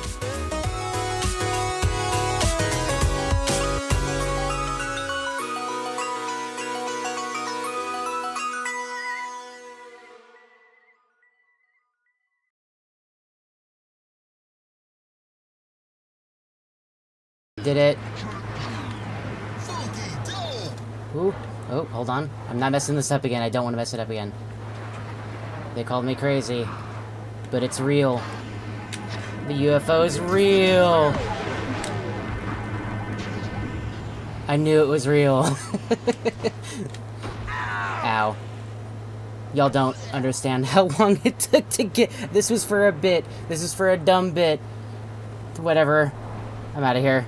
Did it. Ooh. Oh, hold on. I'm not messing this up again. I don't want to mess it up again. They called me crazy. But it's real. The UFO is real. I knew it was real. Ow. Y'all don't understand how long it took to get... This was for a bit. This is for a dumb bit. Whatever. I'm out of here.